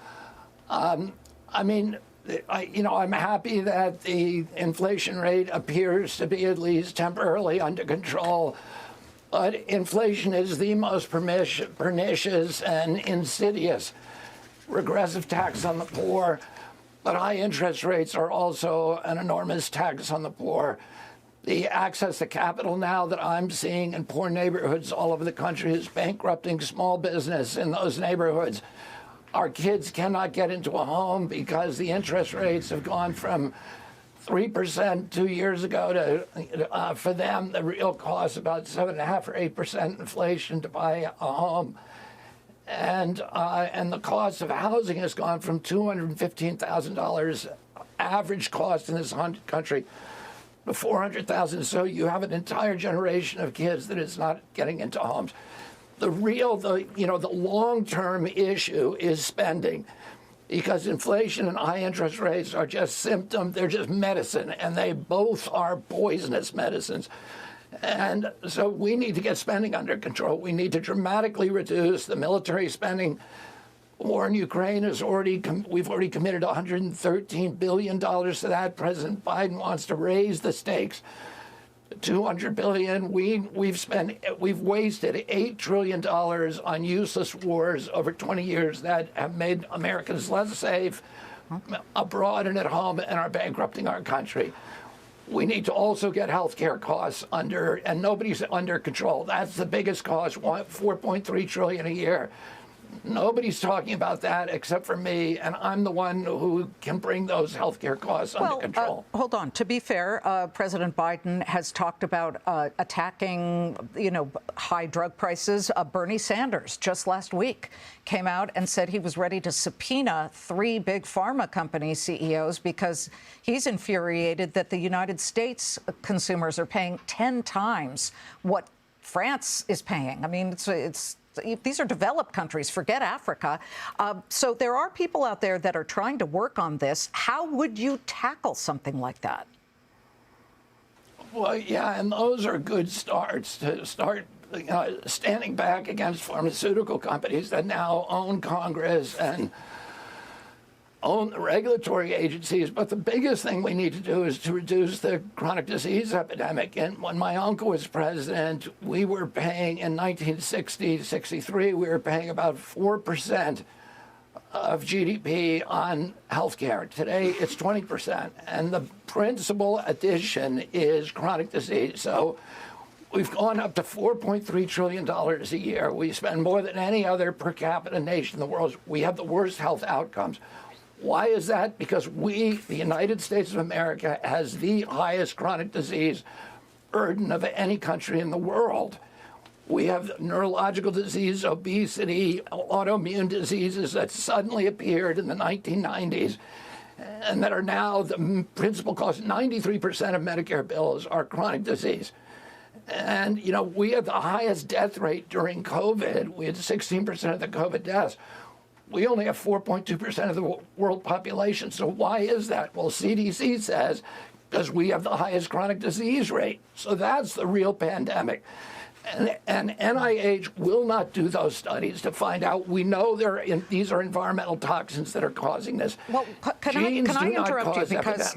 I'm happy that the inflation rate appears to be at least temporarily under control. But inflation is the most pernicious and insidious regressive tax on the poor. But high interest rates are also an enormous tax on the poor. The access to capital now that I'm seeing in poor neighborhoods all over the country is bankrupting small business in those neighborhoods. Our kids cannot get into a home because the interest rates have gone from 3% 2 years ago to, for them, the real cost about 7.5% or 8% inflation to buy a home. And the cost of housing has gone from $215,000 average cost in this country to $400,000. So you have an entire generation of kids that is not getting into homes. The long-term issue is spending, because inflation and high interest rates are just symptoms. They're just medicine, and they both are poisonous medicines. And so we need to get spending under control. We need to dramatically reduce the military spending. War in Ukraine is we've already committed $113 billion to that. President Biden wants to raise the stakes to $200 billion. We've wasted $8 trillion on useless wars over 20 years that have made Americans less safe abroad and at home and are bankrupting our country. We need to also get health care costs under, and nobody's under control. That's the biggest cost, $4.3 trillion a year. Nobody's talking about that except for me, and I'm the one who can bring those healthcare costs under control. Hold on. To be fair, President Biden has talked about attacking, high drug prices. Bernie Sanders just last week came out and said he was ready to subpoena 3 big pharma company CEOs because he's infuriated that the United States consumers are paying 10 times what France is paying. I mean, these are developed countries, forget Africa. So there are people out there that are trying to work on this. How would you tackle something like that? Well, yeah, and those are good starts to start standing back against pharmaceutical companies that now own Congress and own the regulatory agencies. But the biggest thing we need to do is to reduce the chronic disease epidemic. And when my uncle was president, we were paying in 1963, we were paying about 4% of GDP on healthcare. Today, it's 20%. And the principal addition is chronic disease. So we've gone up to $4.3 trillion a year. We spend more than any other per capita nation in the world. We have the worst health outcomes. Why is that? Because the United States of America, has the highest chronic disease burden of any country in the world. We have neurological disease, obesity, autoimmune diseases that suddenly appeared in the 1990s and that are now the principal cause. 93% of Medicare bills are chronic disease. And, we had the highest death rate during COVID. We had 16% of the COVID deaths. We only have 4.2% of the world population. So why is that? Well, CDC says because we have the highest chronic disease rate. So that's the real pandemic. And NIH will not do those studies to find out. We know these are environmental toxins that are causing this. Well, can I interrupt you? Because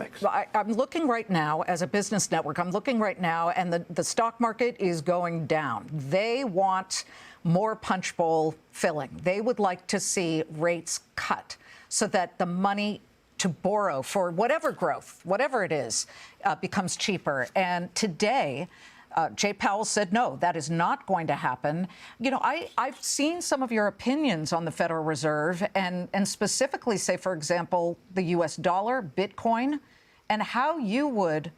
I'm looking right now as a business network. I'm looking right now, and the stock market is going down. They want more punch bowl filling. They would like to see rates cut so that the money to borrow for whatever growth, whatever it is, becomes cheaper. And today, Jay Powell said, no, that is not going to happen. I've seen some of your opinions on the Federal Reserve and specifically say, for example, the U.S. dollar, Bitcoin, and how you would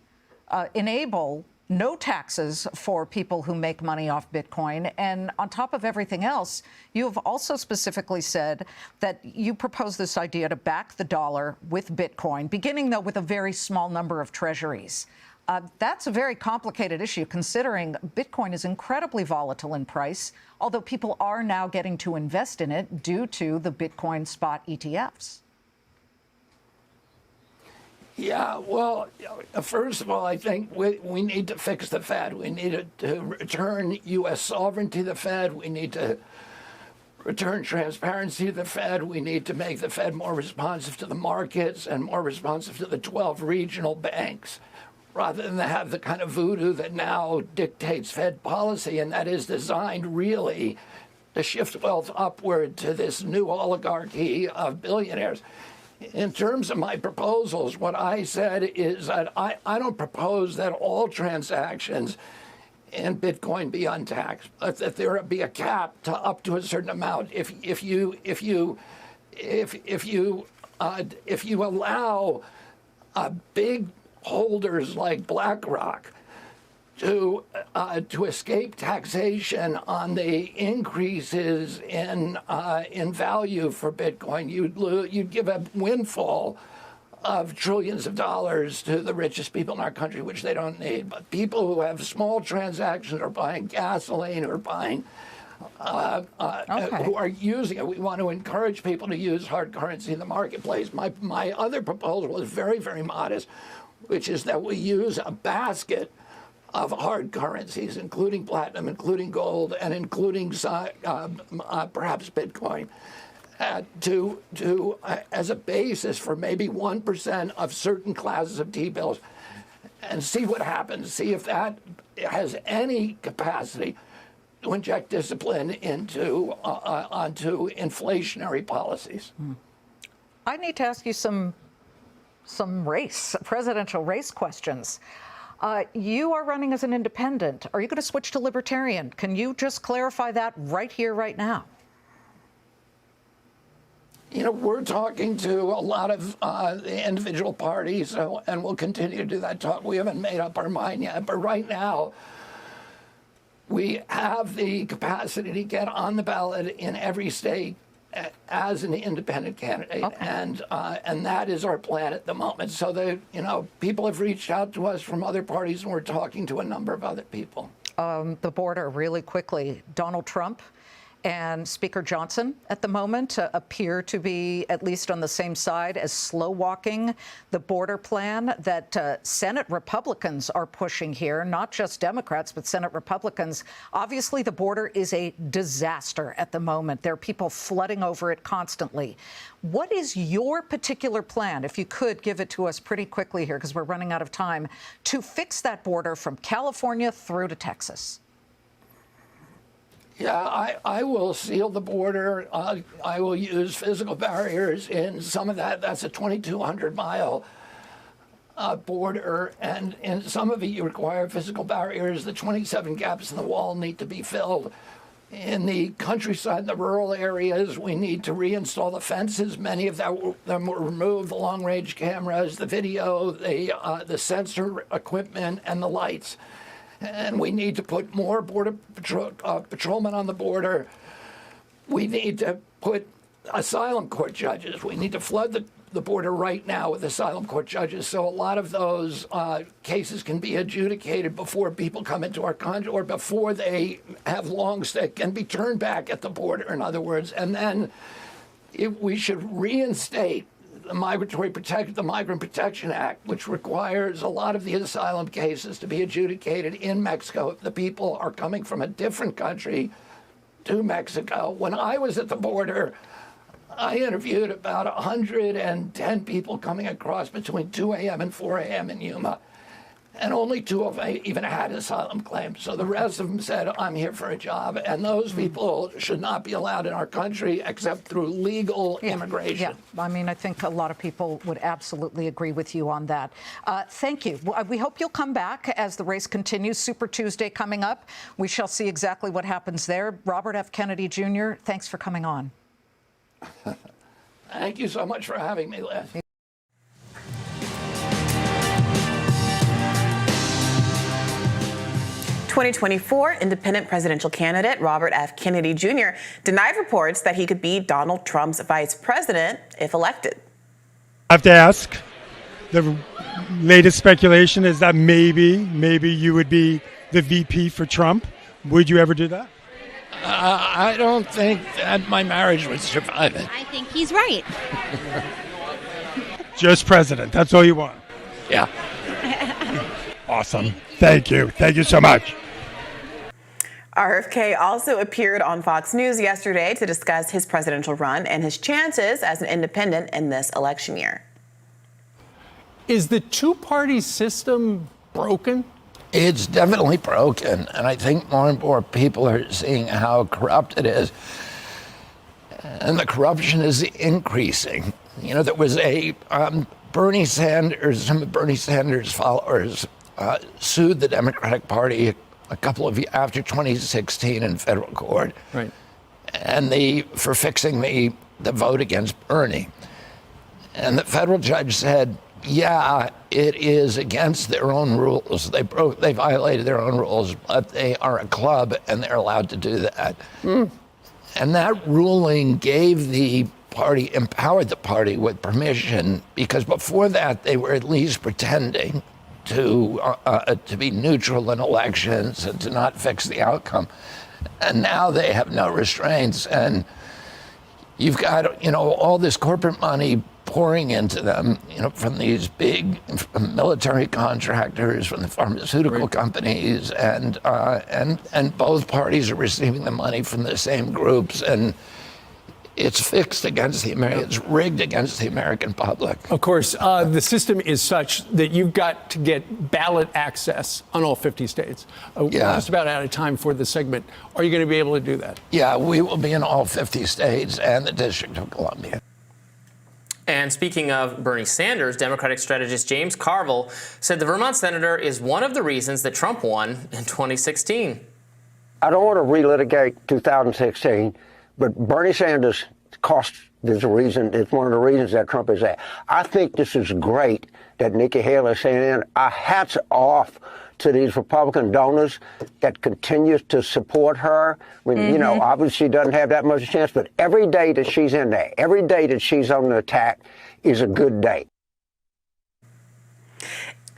enable no taxes for people who make money off Bitcoin. And on top of everything else, you have also specifically said that you propose this idea to back the dollar with Bitcoin, beginning, though, with a very small number of treasuries. That's a very complicated issue, considering Bitcoin is incredibly volatile in price, although people are now getting to invest in it due to the Bitcoin spot ETFs. Yeah, well, first of all, I think we need to fix the Fed. We need to return U.S. sovereignty to the Fed. We need to return transparency to the Fed. We need to make the Fed more responsive to the markets and more responsive to the 12 regional banks, rather than have the kind of voodoo that now dictates Fed policy, and that is designed really to shift wealth upward to this new oligarchy of billionaires. In terms of my proposals, what I said is that I don't propose that all transactions in Bitcoin be untaxed, but that there be a cap to up to a certain amount. If you allow big holders like BlackRock to escape taxation on the increases in value for Bitcoin, you'd give a windfall of trillions of dollars to the richest people in our country, which they don't need. But people who have small transactions are buying gasoline or buying who are using it. We want to encourage people to use hard currency in the marketplace. My other proposal is very, very modest, which is that we use a basket of hard currencies, including platinum, including gold, and including perhaps Bitcoin, as a basis for maybe 1% of certain classes of T-bills, and see what happens. See if that has any capacity to inject discipline onto inflationary policies. I need to ask you some presidential race questions. You are running as an independent. Are you going to switch to libertarian? Can you just clarify that right here, right now? You know, we're talking to a lot of the individual parties, and we'll continue to do that talk. We haven't made up our mind yet, but right now, we have the capacity to get on the ballot in every state as an independent candidate, okay. And that is our plan at the moment. So people have reached out to us from other parties, and we're talking to a number of other people. The border, really quickly. Donald Trump and Speaker Johnson at the moment appear to be at least on the same side as slow-walking the border plan that Senate Republicans are pushing here, not just Democrats, but Senate Republicans. Obviously, the border is a disaster at the moment. There are people flooding over it constantly. What is your particular plan, if you could give it to us pretty quickly here, because we're running out of time, to fix that border from California through to Texas? Yeah, I will seal the border. I will use physical barriers in some of that. That's a 2,200-mile border, and in some of it you require physical barriers. The 27 gaps in the wall need to be filled. In the countryside, the rural areas, we need to reinstall the fences. Many of them were removed, the long-range cameras, the video, the sensor equipment, and the lights. And we need to put more border patrolmen on the border. We need to put asylum court judges. We need to flood the border right now with asylum court judges, so a lot of those cases can be adjudicated before people come into our country, or before they have long stay, can be turned back at the border, in other words. And then we should reinstate the Migrant Protection Act, which requires a lot of the asylum cases to be adjudicated in Mexico if the people are coming from a different country to Mexico. When I was at the border, I interviewed about 110 people coming across between 2 a.m. and 4 a.m. in Yuma, and only 2 of them even had asylum claims. So the rest of them said, I'm here for a job, and those people should not be allowed in our country except through legal immigration. Yeah, I mean, I think a lot of people would absolutely agree with you on that. Thank you. We hope you'll come back as the race continues. Super Tuesday coming up. We shall see exactly what happens there. Robert F. Kennedy Jr., thanks for coming on. Thank you so much for having me, Liz. 2024 independent presidential candidate Robert F. Kennedy Jr. denied reports that he could be Donald Trump's vice president if elected. I have to ask, the latest speculation is that maybe you would be the VP for Trump. Would you ever do that? I don't think that my marriage would survive it. I think he's right. Just president. That's all you want. Yeah. Awesome. Thank you. Thank you so much. RFK also appeared on Fox News yesterday to discuss his presidential run and his chances as an independent in this election year. Is the two-party system broken? It's definitely broken, and I think more and more people are seeing how corrupt it is. And the corruption is increasing. You know, there was Bernie Sanders, some of Bernie Sanders' followers sued the Democratic Party a couple of years after 2016 in federal court. Right. And for fixing the vote against Bernie. And the federal judge said, yeah, it is against their own rules. They violated their own rules, but they are a club and they're allowed to do that. And that ruling empowered the party with permission, because before that they were at least pretending to be neutral in elections and to not fix the outcome. And now they have no restraints, and you've got all this corporate money pouring into them, from these big military contractors, from the pharmaceutical companies, and both parties are receiving the money from the same groups, and it's fixed against the American, it's rigged against the American public. Of course, the system is such that you've got to get ballot access on all 50 states. We're just about out of time for this segment. Are you going to be able to do that? Yeah, we will be in all 50 states and the District of Columbia. And speaking of Bernie Sanders, Democratic strategist James Carville said the Vermont senator is one of the reasons that Trump won in 2016. I don't want to relitigate 2016. But Bernie Sanders there's a reason, it's one of the reasons that Trump is there. I think this is great that Nikki Haley is saying, our hats off to these Republican donors that continues to support her. Obviously she doesn't have that much chance, but every day that she's in there, every day that she's on the attack is a good day.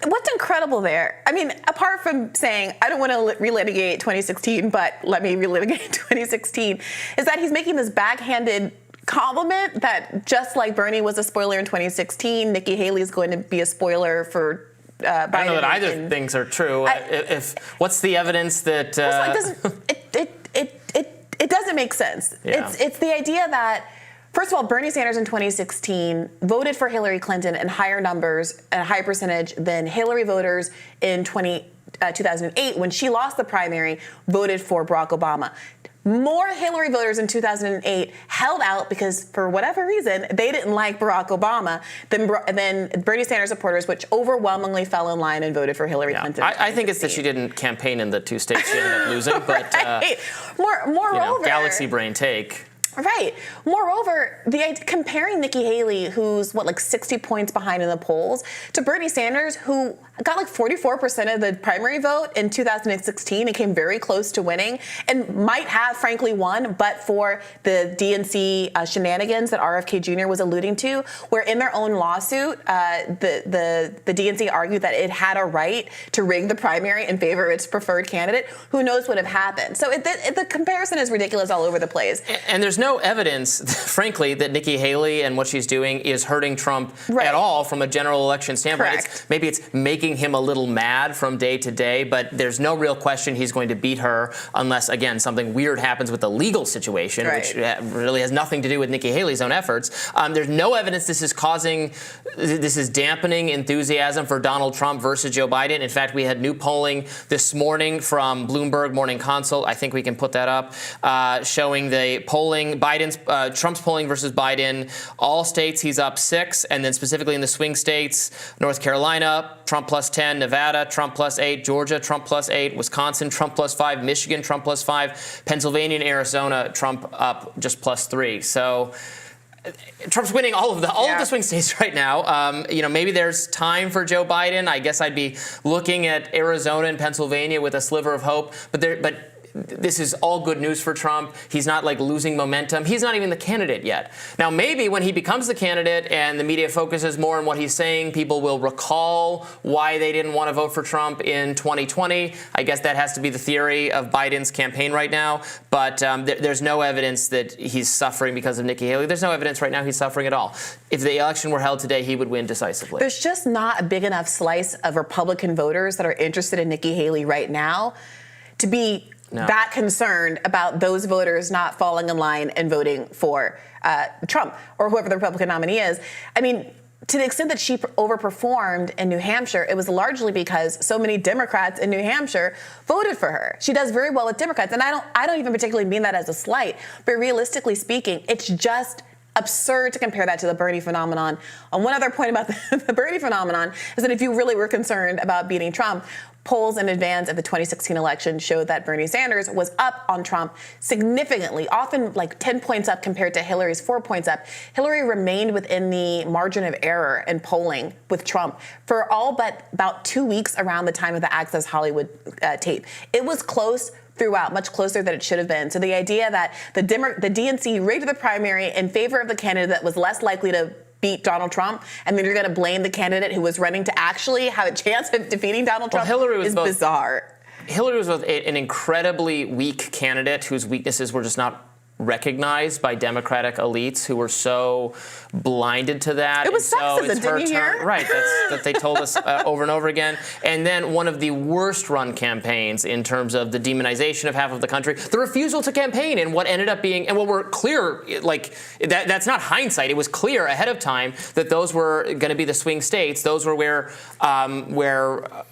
What's incredible there, apart from saying, I don't want to relitigate 2016, but let me relitigate 2016, is that he's making this backhanded compliment that just like Bernie was a spoiler in 2016, Nikki Haley is going to be a spoiler for Biden. I don't know that either things are true. What's the evidence that... It doesn't make sense. Yeah. It's the idea that, first of all, Bernie Sanders in 2016 voted for Hillary Clinton in higher numbers and a higher percentage than Hillary voters in 2008 when she lost the primary, voted for Barack Obama. More Hillary voters in 2008 held out because, for whatever reason, they didn't like Barack Obama than Bernie Sanders supporters, which overwhelmingly fell in line and voted for Hillary Clinton. I think it's that she didn't campaign in the 2 states she ended up losing. But right. Moreover, galaxy brain take. Right. Moreover, comparing Nikki Haley, who's 60 points behind in the polls, to Bernie Sanders, who got 44% of the primary vote in 2016 and came very close to winning and might have, frankly, won, but for the DNC shenanigans that RFK Jr. was alluding to, where in their own lawsuit, the DNC argued that it had a right to rig the primary in favor of its preferred candidate. Who knows what would have happened? So the comparison is ridiculous all over the place. And there's no evidence, frankly, that Nikki Haley and what she's doing is hurting Trump at all from a general election standpoint. Maybe it's making him a little mad from day to day, but there's no real question he's going to beat her unless, again, something weird happens with the legal situation, which really has nothing to do with Nikki Haley's own efforts. There's no evidence this is dampening enthusiasm for Donald Trump versus Joe Biden. In fact, we had new polling this morning from Bloomberg Morning Consult. I think we can put that up, showing the polling. Trump's polling versus Biden. All states, he's up 6, and then specifically in the swing states, North Carolina, Trump plus 10, Nevada, Trump plus 8, Georgia, Trump plus 8, Wisconsin, Trump plus 5, Michigan, Trump plus 5, Pennsylvania and Arizona, Trump up just plus 3. So Trump's winning all of the swing states right now. Maybe there's time for Joe Biden. I guess I'd be looking at Arizona and Pennsylvania with a sliver of hope, but this is all good news for Trump. He's not losing momentum. He's not even the candidate yet. Now, maybe when he becomes the candidate and the media focuses more on what he's saying, people will recall why they didn't want to vote for Trump in 2020. I guess that has to be the theory of Biden's campaign right now. But there's no evidence that he's suffering because of Nikki Haley. There's no evidence right now he's suffering at all. If the election were held today, he would win decisively. There's just not a big enough slice of Republican voters that are interested in Nikki Haley right now to be that concerned about those voters not falling in line and voting for Trump or whoever the Republican nominee is. To the extent that she overperformed in New Hampshire, it was largely because so many Democrats in New Hampshire voted for her. She does very well with Democrats, and I don't even particularly mean that as a slight, but realistically speaking, it's just absurd to compare that to the Bernie phenomenon. And one other point about the Bernie phenomenon is that if you really were concerned about beating Trump, polls in advance of the 2016 election showed that Bernie Sanders was up on Trump significantly, often 10 points up compared to Hillary's 4 points up. Hillary remained within the margin of error in polling with Trump for all but about 2 weeks around the time of the Access Hollywood tape. It was close throughout, much closer than it should have been. So the idea that the DNC rigged the primary in favor of the candidate that was less likely to beat Donald Trump, and then you're going to blame the candidate who was running to actually have a chance of defeating Donald Trump is bizarre. Hillary was an incredibly weak candidate whose weaknesses were just not recognized by Democratic elites who were so blinded to that. It was sexism, didn't you hear? Right, that they told us over and over again. And then one of the worst run campaigns in terms of the demonization of half of the country, the refusal to campaign, and what ended up being, and what were clear, like that's not hindsight. It was clear ahead of time that those were going to be the swing states. Those were where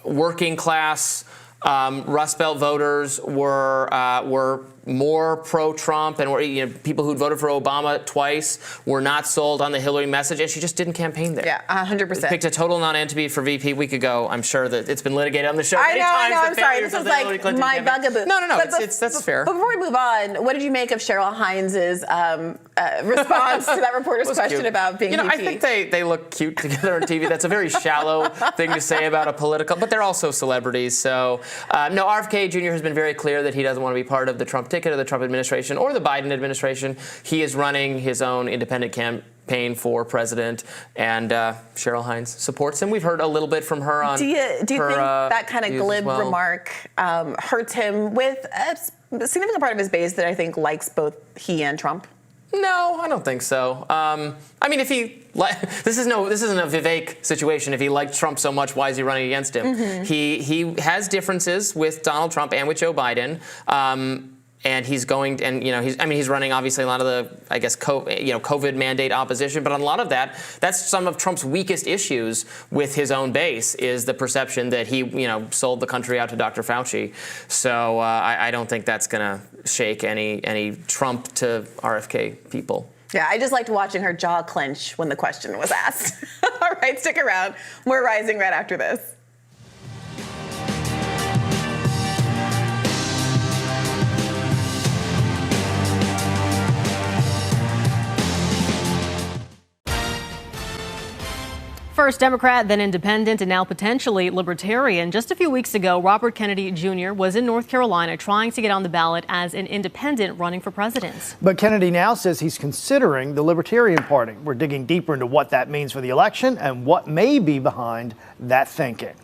working class Rust Belt voters were more pro-Trump, and were, people who'd voted for Obama twice were not sold on the Hillary message, and she just didn't campaign there. Yeah, 100%. Picked a total non-entity for VP a week ago. I'm sure that it's been litigated on the show many times. I know. I'm sorry. This This is like my bugaboo. No. That's fair. But before we move on, what did you make of Cheryl Hines's response to that reporter's question cute. about being VP? I think they look cute together on TV. That's a very shallow thing to say about a political, but they're also celebrities. So, no, RFK Jr. has been very clear that he doesn't want to be part of the Trump ticket or the Trump administration or the Biden administration. He is running his own independent campaign for president, and Cheryl Hines supports him. We've heard a little bit from her on. Do you think that kind of glib well. remark hurts him with a significant part of his base that I think likes both he and Trump? No, I don't think so. I mean, if he this isn't a Vivek situation. If he liked Trump so much, why is he running against him? Mm-hmm. He has differences with Donald Trump and with Joe Biden. And he's going, and he's running obviously a lot of the, I guess, COVID mandate opposition, but on a lot of that's some of Trump's weakest issues with his own base is the perception that he, sold the country out to Dr. Fauci. So I don't think that's going to shake any Trump to RFK people. Yeah, I just liked watching her jaw clench when the question was asked. All right, stick around. We're rising right after this. First Democrat, then independent, and now potentially libertarian. Just a few weeks ago, Robert Kennedy Jr. was in North Carolina trying to get on the ballot as an independent running for president. But Kennedy now says he's considering the Libertarian Party. We're digging deeper into what that means for the election and what may be behind that thinking.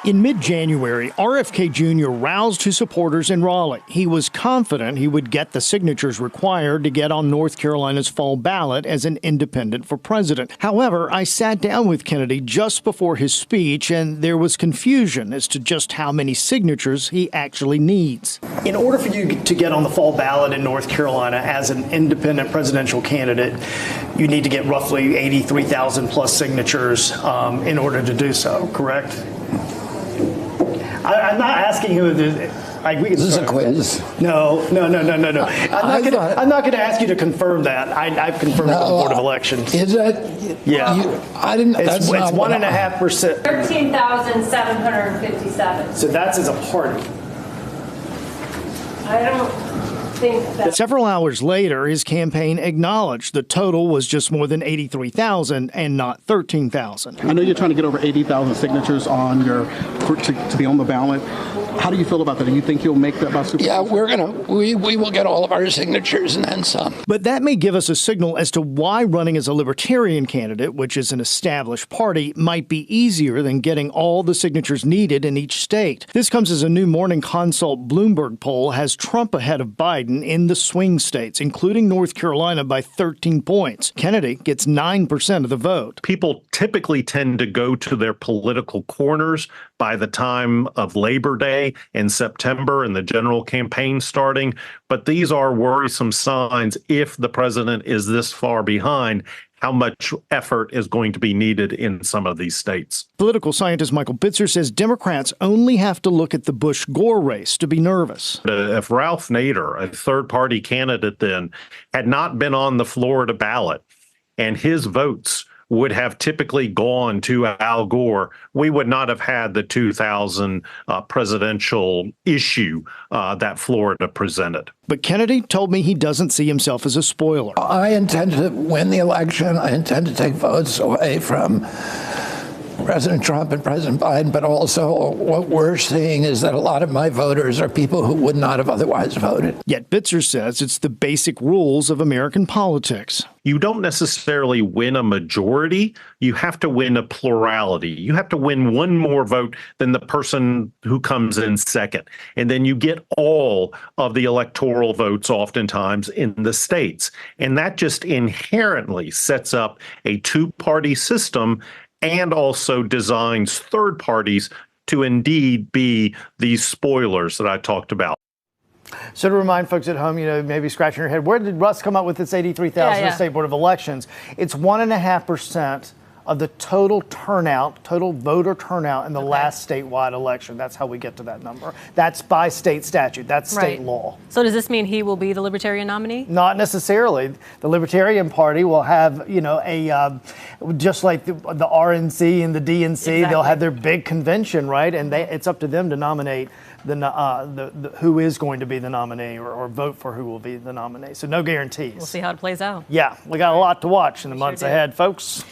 In mid-January, RFK Jr. roused his supporters in Raleigh. He was confident he would get the signatures required to get on North Carolina's fall ballot as an independent for president. However, I sat down with Kennedy just before his speech, and there was confusion as to just how many signatures he actually needs. In order for you to get on the fall ballot in North Carolina as an independent presidential candidate, you need to get roughly 83,000 plus signatures in order to do so, correct? I'm not asking you. Is this a quiz? No. I'm not going to ask you to confirm that. I've confirmed it with the Board of Elections. Is it? Yeah. I didn't. It's 1.5%. 13,757. So that's as a party. I don't think that. Several hours later, his campaign acknowledged the total was just more than 83,000 and not 13,000. I know you're trying to get over 80,000 signatures on to be on the ballot. How do you feel about that? Do you think you'll make that by Super? Yeah, we will get all of our signatures and then some. But that may give us a signal as to why running as a Libertarian candidate, which is an established party, might be easier than getting all the signatures needed in each state. This comes as a new Morning Consult Bloomberg poll has Trump ahead of Biden in the swing states, including North Carolina, by 13 points. Kennedy gets 9% of the vote. People typically tend to go to their political corners by the time of Labor Day in September and the general campaign starting. But these are worrisome signs if the president is this far behind. How much effort is going to be needed in some of these states? Political scientist Michael Bitzer says Democrats only have to look at the Bush-Gore race to be nervous. If Ralph Nader, a third-party candidate then, had not been on the Florida ballot and his votes would have typically gone to Al Gore, we would not have had the 2000 presidential issue that Florida presented. But Kennedy told me he doesn't see himself as a spoiler. I intend to win the election. I intend to take votes away from President Trump and President Biden, but also what we're seeing is that a lot of my voters are people who would not have otherwise voted. Yet Bitzer says it's the basic rules of American politics. You don't necessarily win a majority. You have to win a plurality. You have to win one more vote than the person who comes in second. And then you get all of the electoral votes oftentimes in the states. And that just inherently sets up a two-party system and also designs third parties to indeed be these spoilers that I talked about. So to remind folks at home, maybe scratching your head, where did Russ come up with this 83,000 Yeah. State Board of Elections? It's 1.5% of the total voter turnout in the last statewide election. That's how we get to that number. That's by state statute. That's state law. So does this mean he will be the Libertarian nominee? Not necessarily. The Libertarian Party will have, just like the RNC and the DNC, they'll have their big convention, right? And it's up to them to nominate who is going to be the nominee or vote for who will be the nominee. So no guarantees. We'll see how it plays out. Yeah, we got a lot to watch in the months ahead, folks.